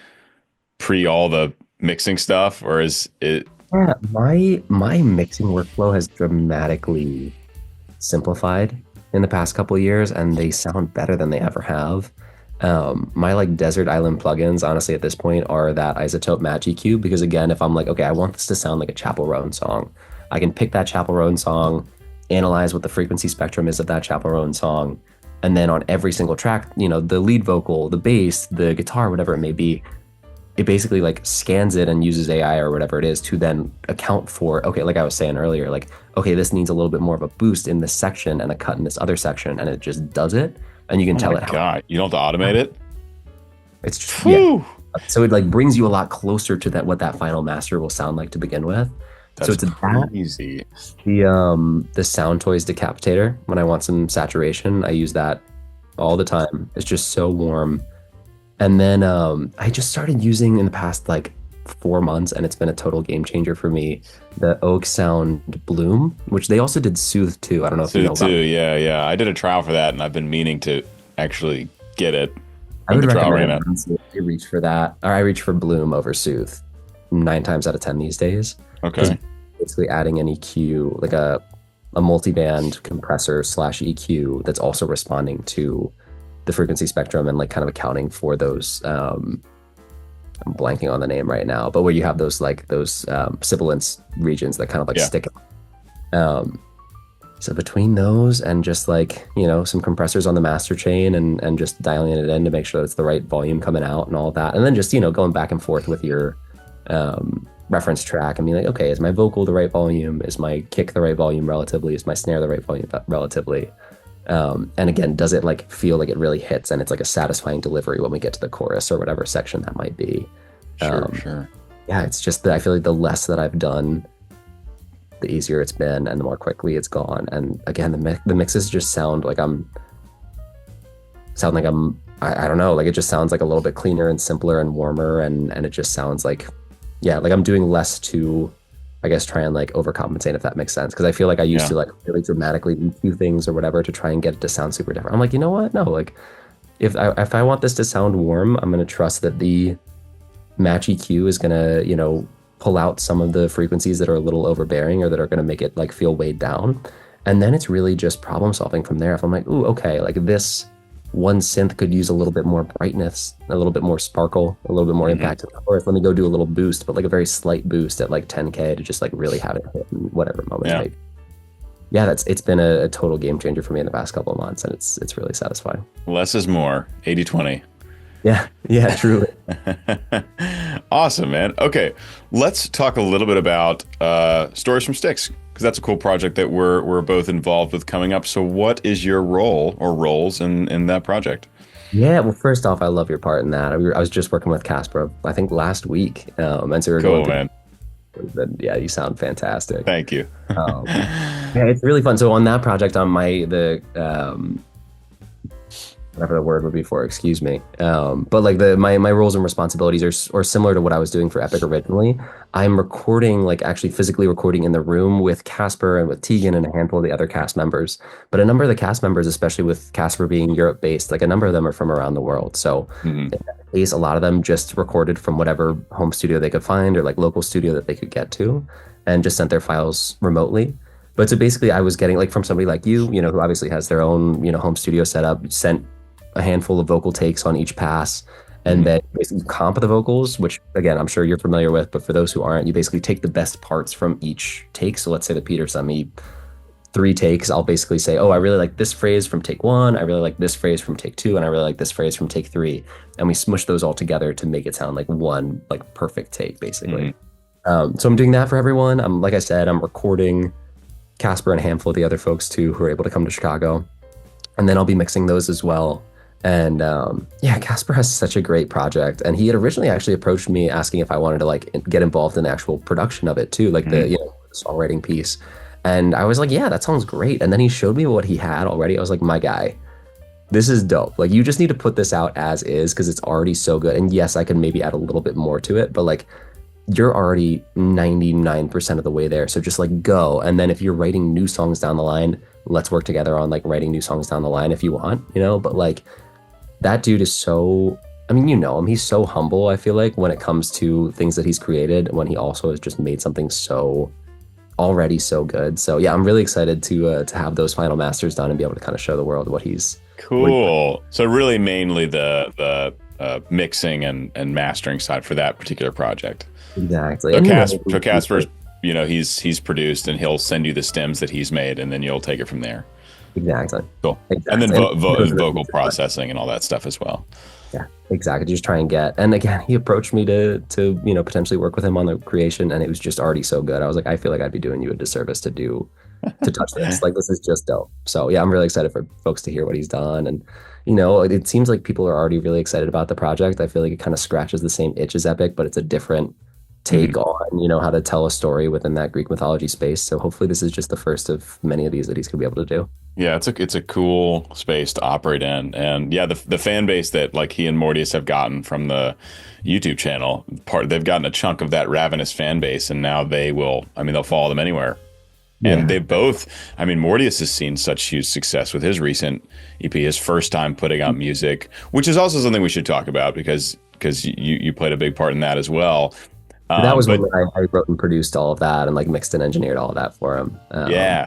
pre all the mixing stuff, or is it?
Yeah, my mixing workflow has dramatically simplified in the past couple of years, and they sound better than they ever have. My like desert island plugins, honestly, at this point, are that isotope match EQ because again, if I'm like, okay, I want this to sound like a Chapel Roan song, I can pick that Chapel Roan song, analyze what the frequency spectrum is of that Chapel Roan song, and then on every single track, the lead vocal, the bass, the guitar, whatever it may be, it basically like scans it and uses AI or whatever it is to then account for, okay, like I was saying earlier, like, okay, this needs a little bit more of a boost in this section and a cut in this other section, and it just does it. And you can tell
Oh my God, you don't have to automate it?
it's just,
Whew.
So it like brings you a lot closer to that what that final master will sound like to begin with. So
That's
it's that,
crazy.
the Sound Toys Decapitator. When I want some saturation, I use that all the time. It's just so warm. And then I just started using in the past like 4 months, and it's been a total game changer for me. The Oak Sound Bloom, which they also did Soothe too. I don't know if you know
Too,
about it.
yeah. I did a trial for that, and I've been meaning to actually get it.
I would
The trial ran
recommend
out.
I reach for that, or I reach for Bloom over Soothe 9 times out of 10 these days.
Okay.
Basically adding an EQ, like a multiband compressor slash EQ that's also responding to the frequency spectrum and like kind of accounting for those I'm blanking on the name right now, but where you have those sibilance regions that kind of like
Yeah.
stick out. So between those and just like, some compressors on the master chain and just dialing it in to make sure that it's the right volume coming out and all that. And then just, going back and forth with your reference track and being like, okay, is my vocal the right volume? Is my kick the right volume relatively? Is my snare the right volume relatively? And again, does it like feel like it really hits and it's like a satisfying delivery when we get to the chorus or whatever section that might be?
Sure.
Yeah, it's just that I feel like the less that I've done, the easier it's been and the more quickly it's gone. And again, the mixes just sound like I don't know, like it just sounds like a little bit cleaner and simpler and warmer, and it just sounds like, yeah, like I'm doing less to, I guess, try and like overcompensate, if that makes sense. Because I feel like I used to like really dramatically do things or whatever to try and get it to sound super different. I'm like, you know what? No, like if I want this to sound warm, I'm going to trust that the match EQ is going to, pull out some of the frequencies that are a little overbearing or that are going to make it like feel weighed down. And then it's really just problem solving from there. If I'm like, ooh, okay, like this one synth could use a little bit more brightness, a little bit more sparkle, a little bit more impact in the chorus. Let me go do a little boost, but like a very slight boost at like 10K to just like really have it hit in whatever moment.
Yeah.
Maybe. Yeah, it's been a total game changer for me in the past couple of months, and it's really satisfying.
Less is more. 80/20.
Yeah, truly.
Awesome, man. Okay, let's talk a little bit about Stories from Sticks, because that's a cool project that we're both involved with coming up. So what is your role or roles in that project?
Yeah, well, first off, I love your part in that. I was just working with Casper, I think last week, and so we were
Cool,
going through.
man.
Yeah, you sound fantastic.
Thank you.
Yeah, it's really fun. So on that project, on whatever the word would be for, excuse me. But like my roles and responsibilities are similar to what I was doing for Epic originally. I'm recording, like actually physically recording in the room with Casper and with Tegan and a handful of the other cast members. But a number of the cast members, especially with Casper being Europe based, like a number of them are from around the world. So in that case, a lot of them just recorded from whatever home studio they could find or like local studio that they could get to and just sent their files remotely. But so basically I was getting like from somebody like you, who obviously has their own, home studio setup, sent a handful of vocal takes on each pass, and then basically comp the vocals, which again, I'm sure you're familiar with, but for those who aren't, you basically take the best parts from each take. So let's say that Peter sent me 3 takes. I'll basically say, oh, I really like this phrase from take 1. I really like this phrase from take 2. And I really like this phrase from take 3. And we smush those all together to make it sound like one, like perfect take, basically. So I'm doing that for everyone. Like I said, I'm recording Casper and a handful of the other folks too, who are able to come to Chicago. And then I'll be mixing those as well. And yeah, Casper has such a great project, and he had originally actually approached me asking if I wanted to like get involved in the actual production of it too, like the songwriting piece. And I was like, yeah, that sounds great. And then he showed me what he had already. I was like, my guy, this is dope. Like, you just need to put this out as is because it's already so good. And yes, I can maybe add a little bit more to it, but like, you're already 99% of the way there. So just like go. And then if you're writing new songs down the line, let's work together on like writing new songs down the line if you want, you know? But like, that dude is so, I mean, you know him, he's so humble, I feel like, when it comes to things that he's created, when he also has just made something so already so good. So yeah, I'm really excited to have those final masters done and be able to kind of show the world
Cool. So really mainly the mixing and mastering side for that particular project.
exactly.
So
And
So Casper's, he's produced and he'll send you the stems that he's made and then you'll take it from there.
exactly.
Cool.
Exactly.
And then
And
vocal processing and all that stuff as well.
yeah, exactly. Just try and get. And again, he approached me to potentially work with him on the creation, and it was just already so good. I was like, I feel like I'd be doing you a disservice to touch this. Like, this is just dope. So yeah, I'm really excited for folks to hear what he's done. And it seems like people are already really excited about the project. I feel like it kind of scratches the same itch as Epic, but it's a different take on how to tell a story within that Greek mythology space. So hopefully this is just the first of many of these that he's gonna be able to do.
Yeah, it's a cool space to operate in, and yeah, the fan base that like he and Mortius have gotten from the YouTube channel, they've gotten a chunk of that ravenous fan base, and now they'll follow them anywhere.
Yeah.
And they both, I mean, Mortius has seen such huge success with his recent EP, his first time putting out music, which is also something we should talk about because you played a big part in that as well.
That was when I wrote and produced all of that and like mixed and engineered all of that for him.
Yeah.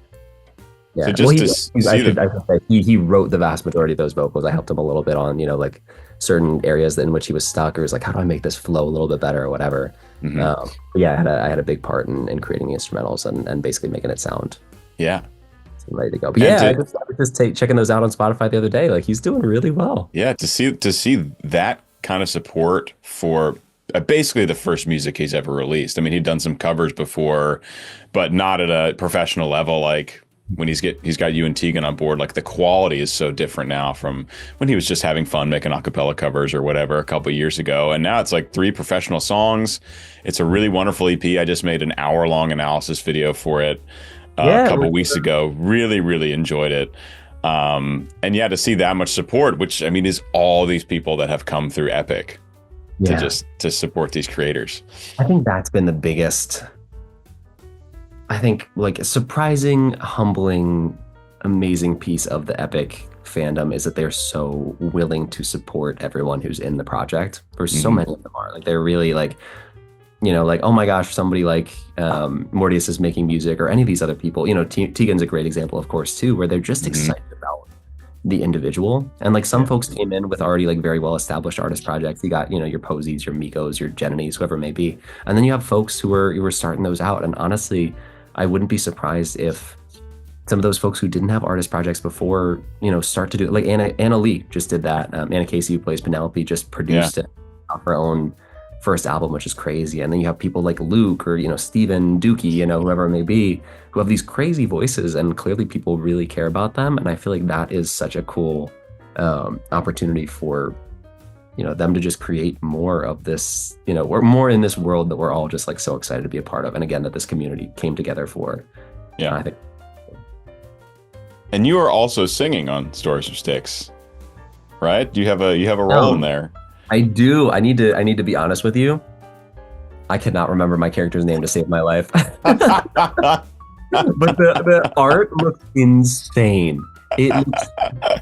Yeah.
So just
I should say he wrote the vast majority of those vocals. I helped him a little bit on, like certain areas in which he was stuck, or was like, how do I make this flow a little bit better or whatever. But yeah, I had a big part in creating the instrumentals and basically making it sound ready to go. But I was just checking those out on Spotify the other day. Like, he's doing really well.
Yeah, to see that kind of support for basically the first music he's ever released. I mean, he'd done some covers before, but not at a professional level. Like when he's got you and Tegan on board, like the quality is so different now from when he was just having fun making a cappella covers or whatever a couple of years ago. And now it's like 3 professional songs. It's a really wonderful EP. I just made an hour-long analysis video for it a couple of weeks ago. Really, really enjoyed it. And yeah, to see that much support, which I mean is all these people that have come through Epic to support these creators.
I think that's been the biggest, I think, like, surprising, humbling, amazing piece of the Epic fandom is that they're so willing to support everyone who's in the project. For so many of them are like, they're really like, like, oh my gosh, somebody like Mortius is making music, or any of these other people. Tegan's a great example, of course, too, where they're just excited about the individual. And like some folks came in with already like very well established artist projects. You got, your Posies, your Mikos, your Jeninees, whoever it may be. And then you have folks who were starting those out. And honestly, I wouldn't be surprised if some of those folks who didn't have artist projects before, start to do it. Like Anna Lee just did that. Anna Casey, who plays Penelope, just produced it off her own first album, which is crazy. And then you have people like Luke or, Steven Dookie, whoever it may be, who have these crazy voices, and clearly people really care about them. And I feel like that is such a cool opportunity for, them to just create more of this, we're more in this world that we're all just like so excited to be a part of. And again, that this community came together for.
Yeah.
I think.
And you are also singing on Stories from Sticks, right? You have a role in there.
I do. I need to be honest with you. I cannot remember my character's name to save my life. But the art looks insane. It looks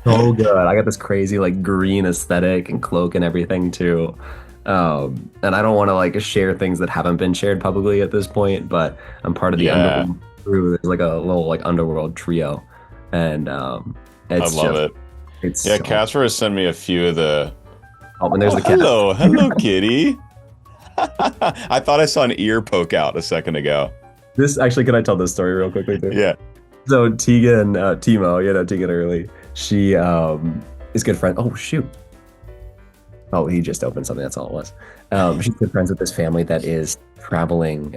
so good. I got this crazy like green aesthetic and cloak and everything too. And I don't want to like share things that haven't been shared publicly at this point, but I'm part of the underworld crew. There's like a little like underworld trio, and it's
I love it.
It's
Casper has sent me a few of the.
Oh, and there's the cat.
Hello, kitty. I thought I saw an ear poke out a second ago.
This actually, can I tell this story real quickly too?
Yeah.
So Tegan, Tegan Early, she is good friend. Oh shoot. Oh, he just opened something. That's all it was. She's good friends with this family that is traveling.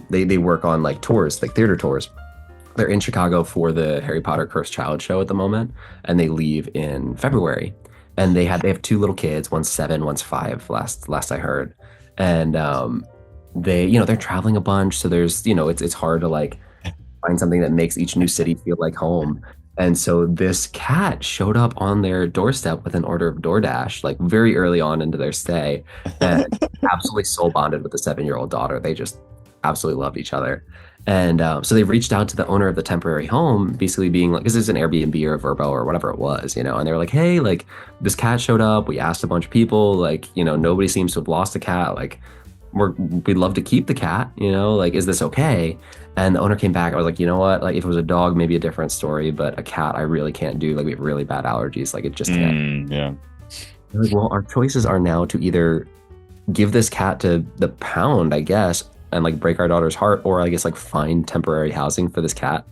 They work on like tours, like theater tours. They're in Chicago for the Harry Potter Cursed Child show at the moment, and they leave in February. And they have 2 little kids. One's 7, one's 5. Last I heard, and they're traveling a bunch. So there's it's hard to like find something that makes each new city feel like home. And so this cat showed up on their doorstep with an order of DoorDash, like very early on into their stay, and absolutely soul bonded with the 7-year-old daughter. They just absolutely loved each other. And so they reached out to the owner of the temporary home, basically being like, this is an Airbnb or a Verbo or whatever it was, and they were like, hey, like this cat showed up. We asked a bunch of people, like, nobody seems to have lost a cat. Like, we'd love to keep the cat, like, is this okay? And the owner came back. I was like, you know what? Like, if it was a dog, maybe a different story, but a cat, I really can't do. Like, we have really bad allergies. Like, it just can't.
Yeah.
They're like, well, our choices are now to either give this cat to the pound, I guess, and like break our daughter's heart, or I guess like find temporary housing for this cat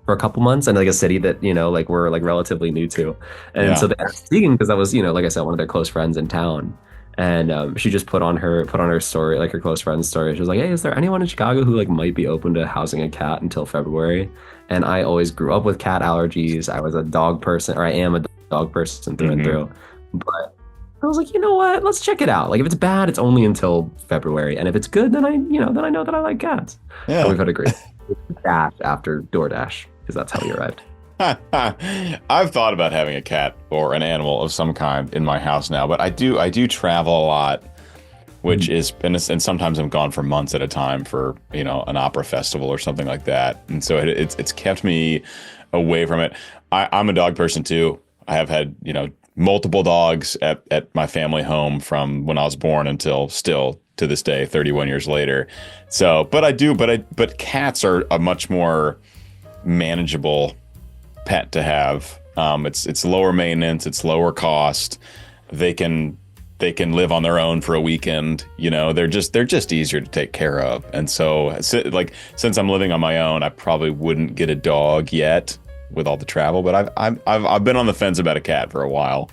for a couple months in like a city that, like we're like relatively new to. And so they asked Tegan, because that was, like I said, one of their close friends in town. And she just put on her story, like her close friend's story. She was like, hey, is there anyone in Chicago who like might be open to housing a cat until February? And I always grew up with cat allergies. I was a dog person, or I am a dog person through and through. But I was like, you know what? Let's check it out. Like, if it's bad, it's only until February, and if it's good, then I know that I like cats.
Yeah.
So we've had a great dash after DoorDash, because that's how we arrived.
I've thought about having a cat or an animal of some kind in my house now, but I do travel a lot, which is and sometimes I'm gone for months at a time for an opera festival or something like that, and so it's kept me away from it. I'm a dog person too. I have had multiple dogs at my family home from when I was born until still to this day, 31 years later. So, but cats are a much more manageable pet to have. It's lower maintenance, it's lower cost. They can live on their own for a weekend. They're just easier to take care of. And so, like, since I'm living on my own, I probably wouldn't get a dog yet with all the travel, but I've been on the fence about a cat for a while.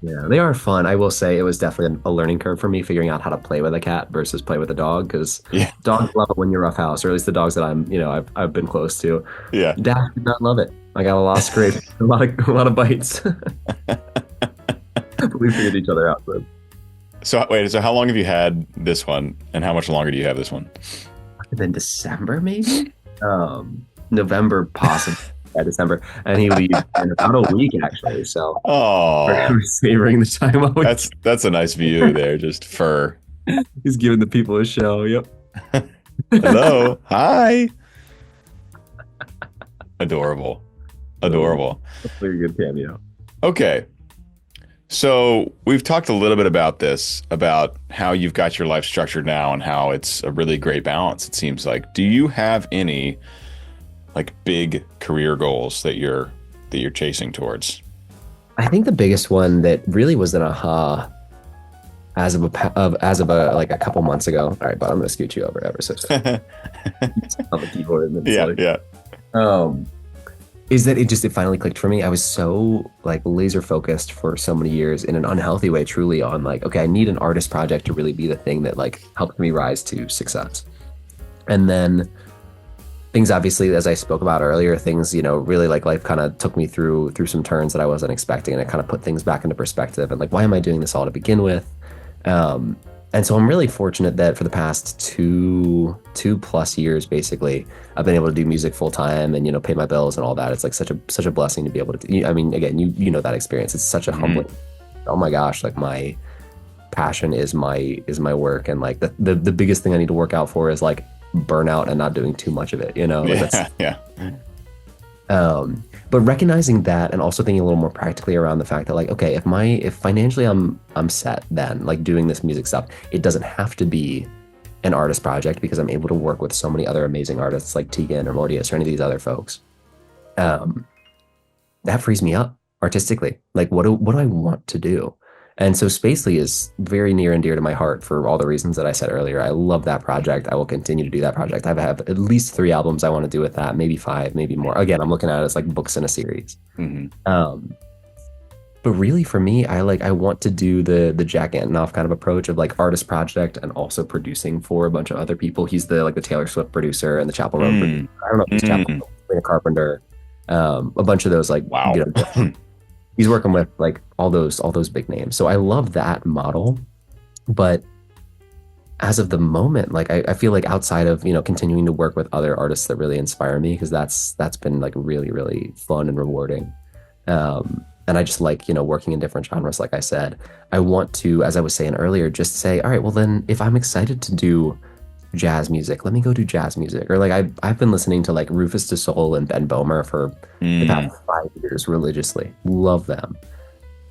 Yeah, they are fun. I will say it was definitely a learning curve for me figuring out how to play with a cat versus play with a dog, because dogs love it when you're roughouse, or at least the dogs that I've been close to.
Yeah,
Dash did not love it. I got a lot of scrapes, a lot of bites. But we figured each other out. But.
So how long have you had this one, and how much longer do you have this one?
Then December maybe, November possibly. Yeah, December, and he leaves in about a week actually. So we're savoring the time.
That's a nice view there, just fur.
He's giving the people a show. Yep.
Hello, hi. Adorable. That's
a pretty good cameo.
Okay, so we've talked a little bit about this, about how you've got your life structured now, and how it's a really great balance. It seems like. Do you have any like big career goals that you're chasing towards?
I think the biggest one that really was an aha as of like a couple months ago. All right, but I'm gonna scoot you over ever so on the keyboard. And is that it finally clicked for me. I was so like laser focused for so many years in an unhealthy way, truly, on like, okay, I need an artist project to really be the thing that like helped me rise to success. And then things, obviously, as I spoke about earlier, things, really like life kind of took me through some turns that I wasn't expecting, and it kind of put things back into perspective, and like, why am I doing this all to begin with? And so I'm really fortunate that for the past two plus years, basically, I've been able to do music full time and, pay my bills and all that. It's like such a blessing to be able to do. I mean, again, you know that experience. It's such a humbling, oh my gosh, like my passion is my work. And like the biggest thing I need to work out for is like burnout and not doing too much of it, But recognizing that, and also thinking a little more practically around the fact that like, okay, if financially I'm set, then like doing this music stuff, it doesn't have to be an artist project, because I'm able to work with so many other amazing artists like Tegan or Mortius or any of these other folks. That frees me up artistically. Like, what do I want to do? And so Spacely is very near and dear to my heart for all the reasons that I said earlier. I love that project. I will continue to do that project. I have at least 3 albums I want to do with that, maybe 5, maybe more. Again, I'm looking at it as like books in a series. But really for me, I want to do the Jack Antonoff kind of approach of like artist project and also producing for a bunch of other people. He's the Taylor Swift producer and the Chapel Roan producer. I don't know if he's Chapel Roan, Carpenter, a bunch of those like,
wow.
He's working with like all those big names. So I love that model, but as of the moment, like I feel like outside of, continuing to work with other artists that really inspire me, because that's been like really, really fun and rewarding. And I just like, working in different genres, like I said. I want to, as I was saying earlier, just say, all right, well then if I'm excited to do jazz music, let me go do jazz music. Or like I've been listening to like Rufus Du Sol and Ben Bomer for the
Mm,
past 5 years religiously. Love them.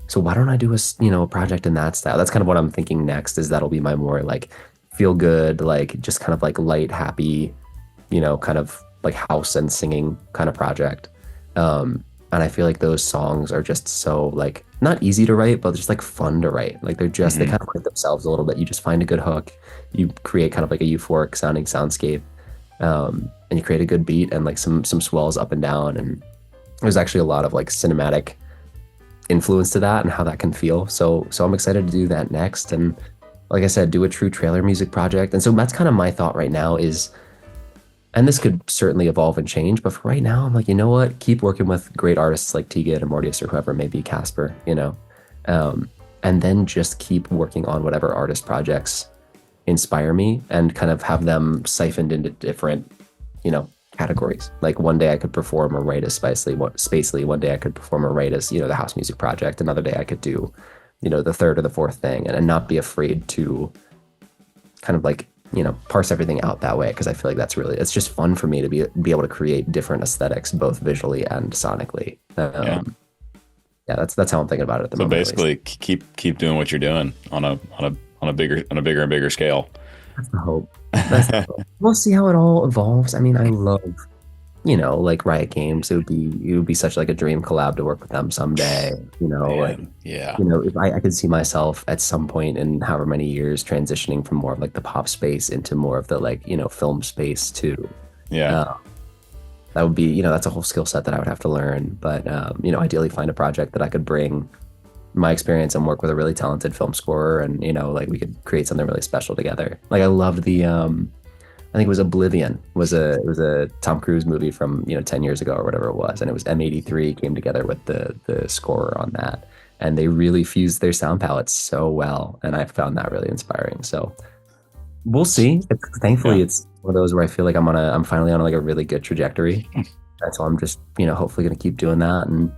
So why don't I do a project in that style? That's kind of what I'm thinking next, is that'll be my more like feel good, like just kind of like light, happy, kind of like house and singing kind of project. And I feel like those songs are just so like not easy to write, but just like fun to write. Like they
hmm
kind of write themselves a little bit. You just find a good hook, you create kind of like a euphoric sounding soundscape, and you create a good beat and like some swells up and down. And there's actually a lot of like cinematic influence to that and how that can feel. So I'm excited to do that next. And like I said, do a true trailer music project. And so that's kind of my thought right now is, and this could certainly evolve and change, but for right now, I'm like, you know what? Keep working with great artists like Tegan and Mortius or whoever it may be, Casper, and then just keep working on whatever artist projects inspire me and kind of have them siphoned into different, you know, categories. Like one day I could perform or write as Spacely. One day I could perform or write as, the house music project. Another day I could do, the third or the fourth thing, and not be afraid to kind of like, parse everything out that way. Cause I feel like it's just fun for me to be able to create different aesthetics, both visually and sonically.
yeah.
Yeah, that's how I'm thinking about it at the
So
moment, at least.
basically, keep doing what you're doing on a bigger and bigger scale.
That's the hope. That's the hope. We'll see how it all evolves. I mean, I love, like Riot Games. It would be such like a dream collab to work with them someday. Like,
Man, yeah,
if I could see myself at some point in however many years transitioning from more of like the pop space into more of the like, film space too.
yeah.
Uh, that would be, that's a whole skill set that I would have to learn. But, ideally find a project that I could bring my experience and work with a really talented film scorer, and, like we could create something really special together. Like I loved I think it was Oblivion it was a Tom Cruise movie from 10 years ago or whatever it was, and it was M83 came together with the scorer on that, and they really fused their sound palettes so well, and I found that really inspiring. So we'll see.
Yeah.
Thankfully it's one of those where I feel like I'm finally on like a really good trajectory, and so I'm just hopefully going to keep doing that and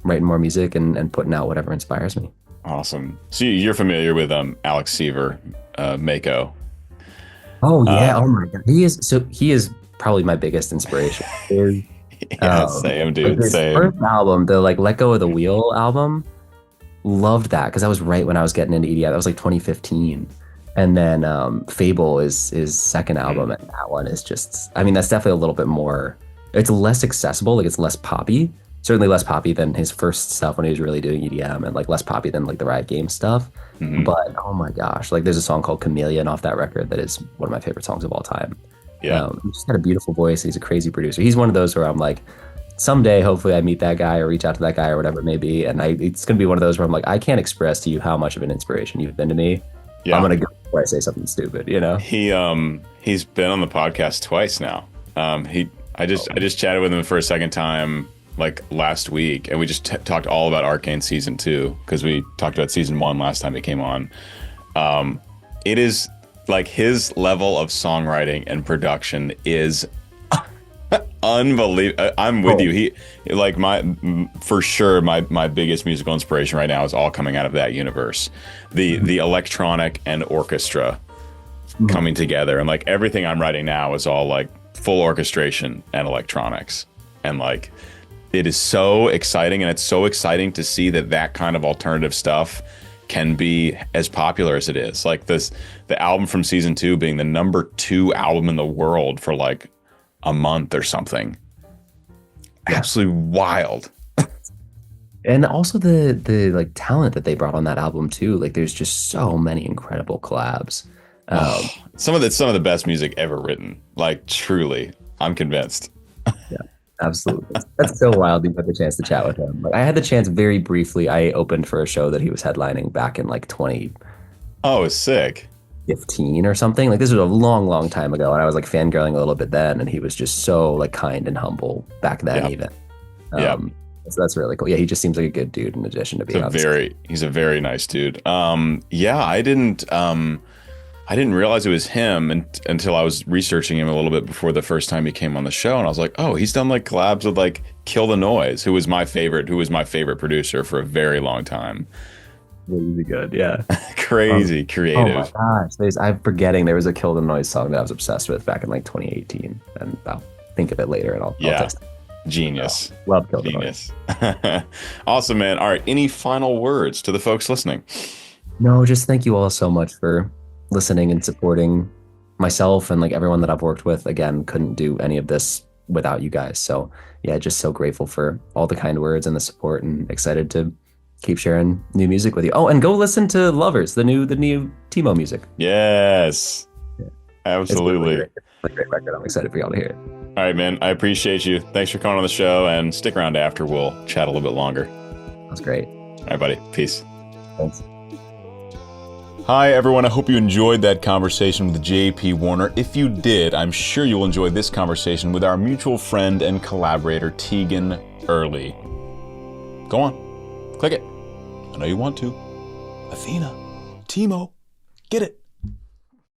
writing more music and putting out whatever inspires me.
Awesome. So you're familiar with Alex Seaver, Mako.
Oh yeah,
Uh,
oh my god, he is probably my biggest inspiration.
yeah, same,
Like
dude,
his
same.
first album, the like Let Go of the Wheel album, loved that because that was right when I was getting into EDM. That was like 2015. And then Fable is his second album,
Mm,
and that one is just, I mean, that's definitely a little bit more, it's less accessible, like it's less poppy, certainly less poppy than his first stuff when he was really doing EDM, and like less poppy than like the Riot Games stuff.
mhm.
But oh my gosh, like there's a song called Chameleon off that record that is one of my favorite songs of all time.
Yeah.
He's just got a beautiful voice. He's a crazy producer. He's one of those where I'm like, someday, hopefully, I meet that guy or reach out to that guy or whatever it may be. And it's going to be one of those where I'm like, I can't express to you how much of an inspiration you've been to me. I'm
Yeah.
going to go before I say something stupid.
He's been on the podcast twice now. I just chatted with him for a second time like last week, and we just talked all about Arcane season 2 because we talked about season 1 last time he came on. It is like his level of songwriting and production is unbelievable. I'm with
Oh,
you. He like for sure my biggest musical inspiration right now is all coming out of that universe. The electronic and orchestra
mhm.
coming together, and like everything I'm writing now is all like full orchestration and electronics, and like it is so exciting, and it's so exciting to see that kind of alternative stuff can be as popular as it is. Like the album from season 2 being the number 2 album in the world for like a month or something.
Yeah.
Absolutely wild.
And also the like talent that they brought on that album too. Like there's just so many incredible collabs. Um,
Oh, some of the best music ever written. Like truly, I'm convinced.
yeah, absolutely. That's so wild. You got the chance to chat with him. Like I had the chance very briefly. I opened for a show that he was headlining back in like 2015
Oh, it's sick.
or something. Like this was a long, long time ago, and I was like fangirling a little bit then. And he was just so like kind and humble back then,
Yeah,
even.
yeah.
So that's really cool. Yeah, he just seems like a good dude. In addition to being on,
He's a very nice dude. Yeah, I didn't. I didn't realize it was him until I was researching him a little bit before the first time he came on the show, and I was like, oh, he's done like collabs with like Kill the Noise, who was my favorite producer for a very long time.
Really good, yeah.
Crazy creative.
Oh my gosh, I'm forgetting there was a Kill the Noise song that I was obsessed with back in like 2018, and I'll think of it later, and I'll text it.
Genius.
Love Kill the
Genius. Noise. Awesome, man. All right, any final words to the folks listening?
No, just thank you all so much for listening and supporting myself and like everyone that I've worked with. Again, couldn't do any of this without you guys. So yeah, just so grateful for all the kind words and the support, and excited to keep sharing new music with you. Oh, and go listen to Lovers, the new Timo music.
Yes.
Yeah.
Absolutely.
It's a great record. I'm excited for y'all to hear it.
All right, man. I appreciate you. Thanks for coming on the show, and stick around after. We'll chat a little bit longer.
That's great.
All right, buddy. Peace.
Thanks.
Hi, everyone. I hope you enjoyed that conversation with JP Warner. If you did, I'm sure you'll enjoy this conversation with our mutual friend and collaborator, Tegan Early. Go on. Click it. I know you want to. Athena. Timo. Get it.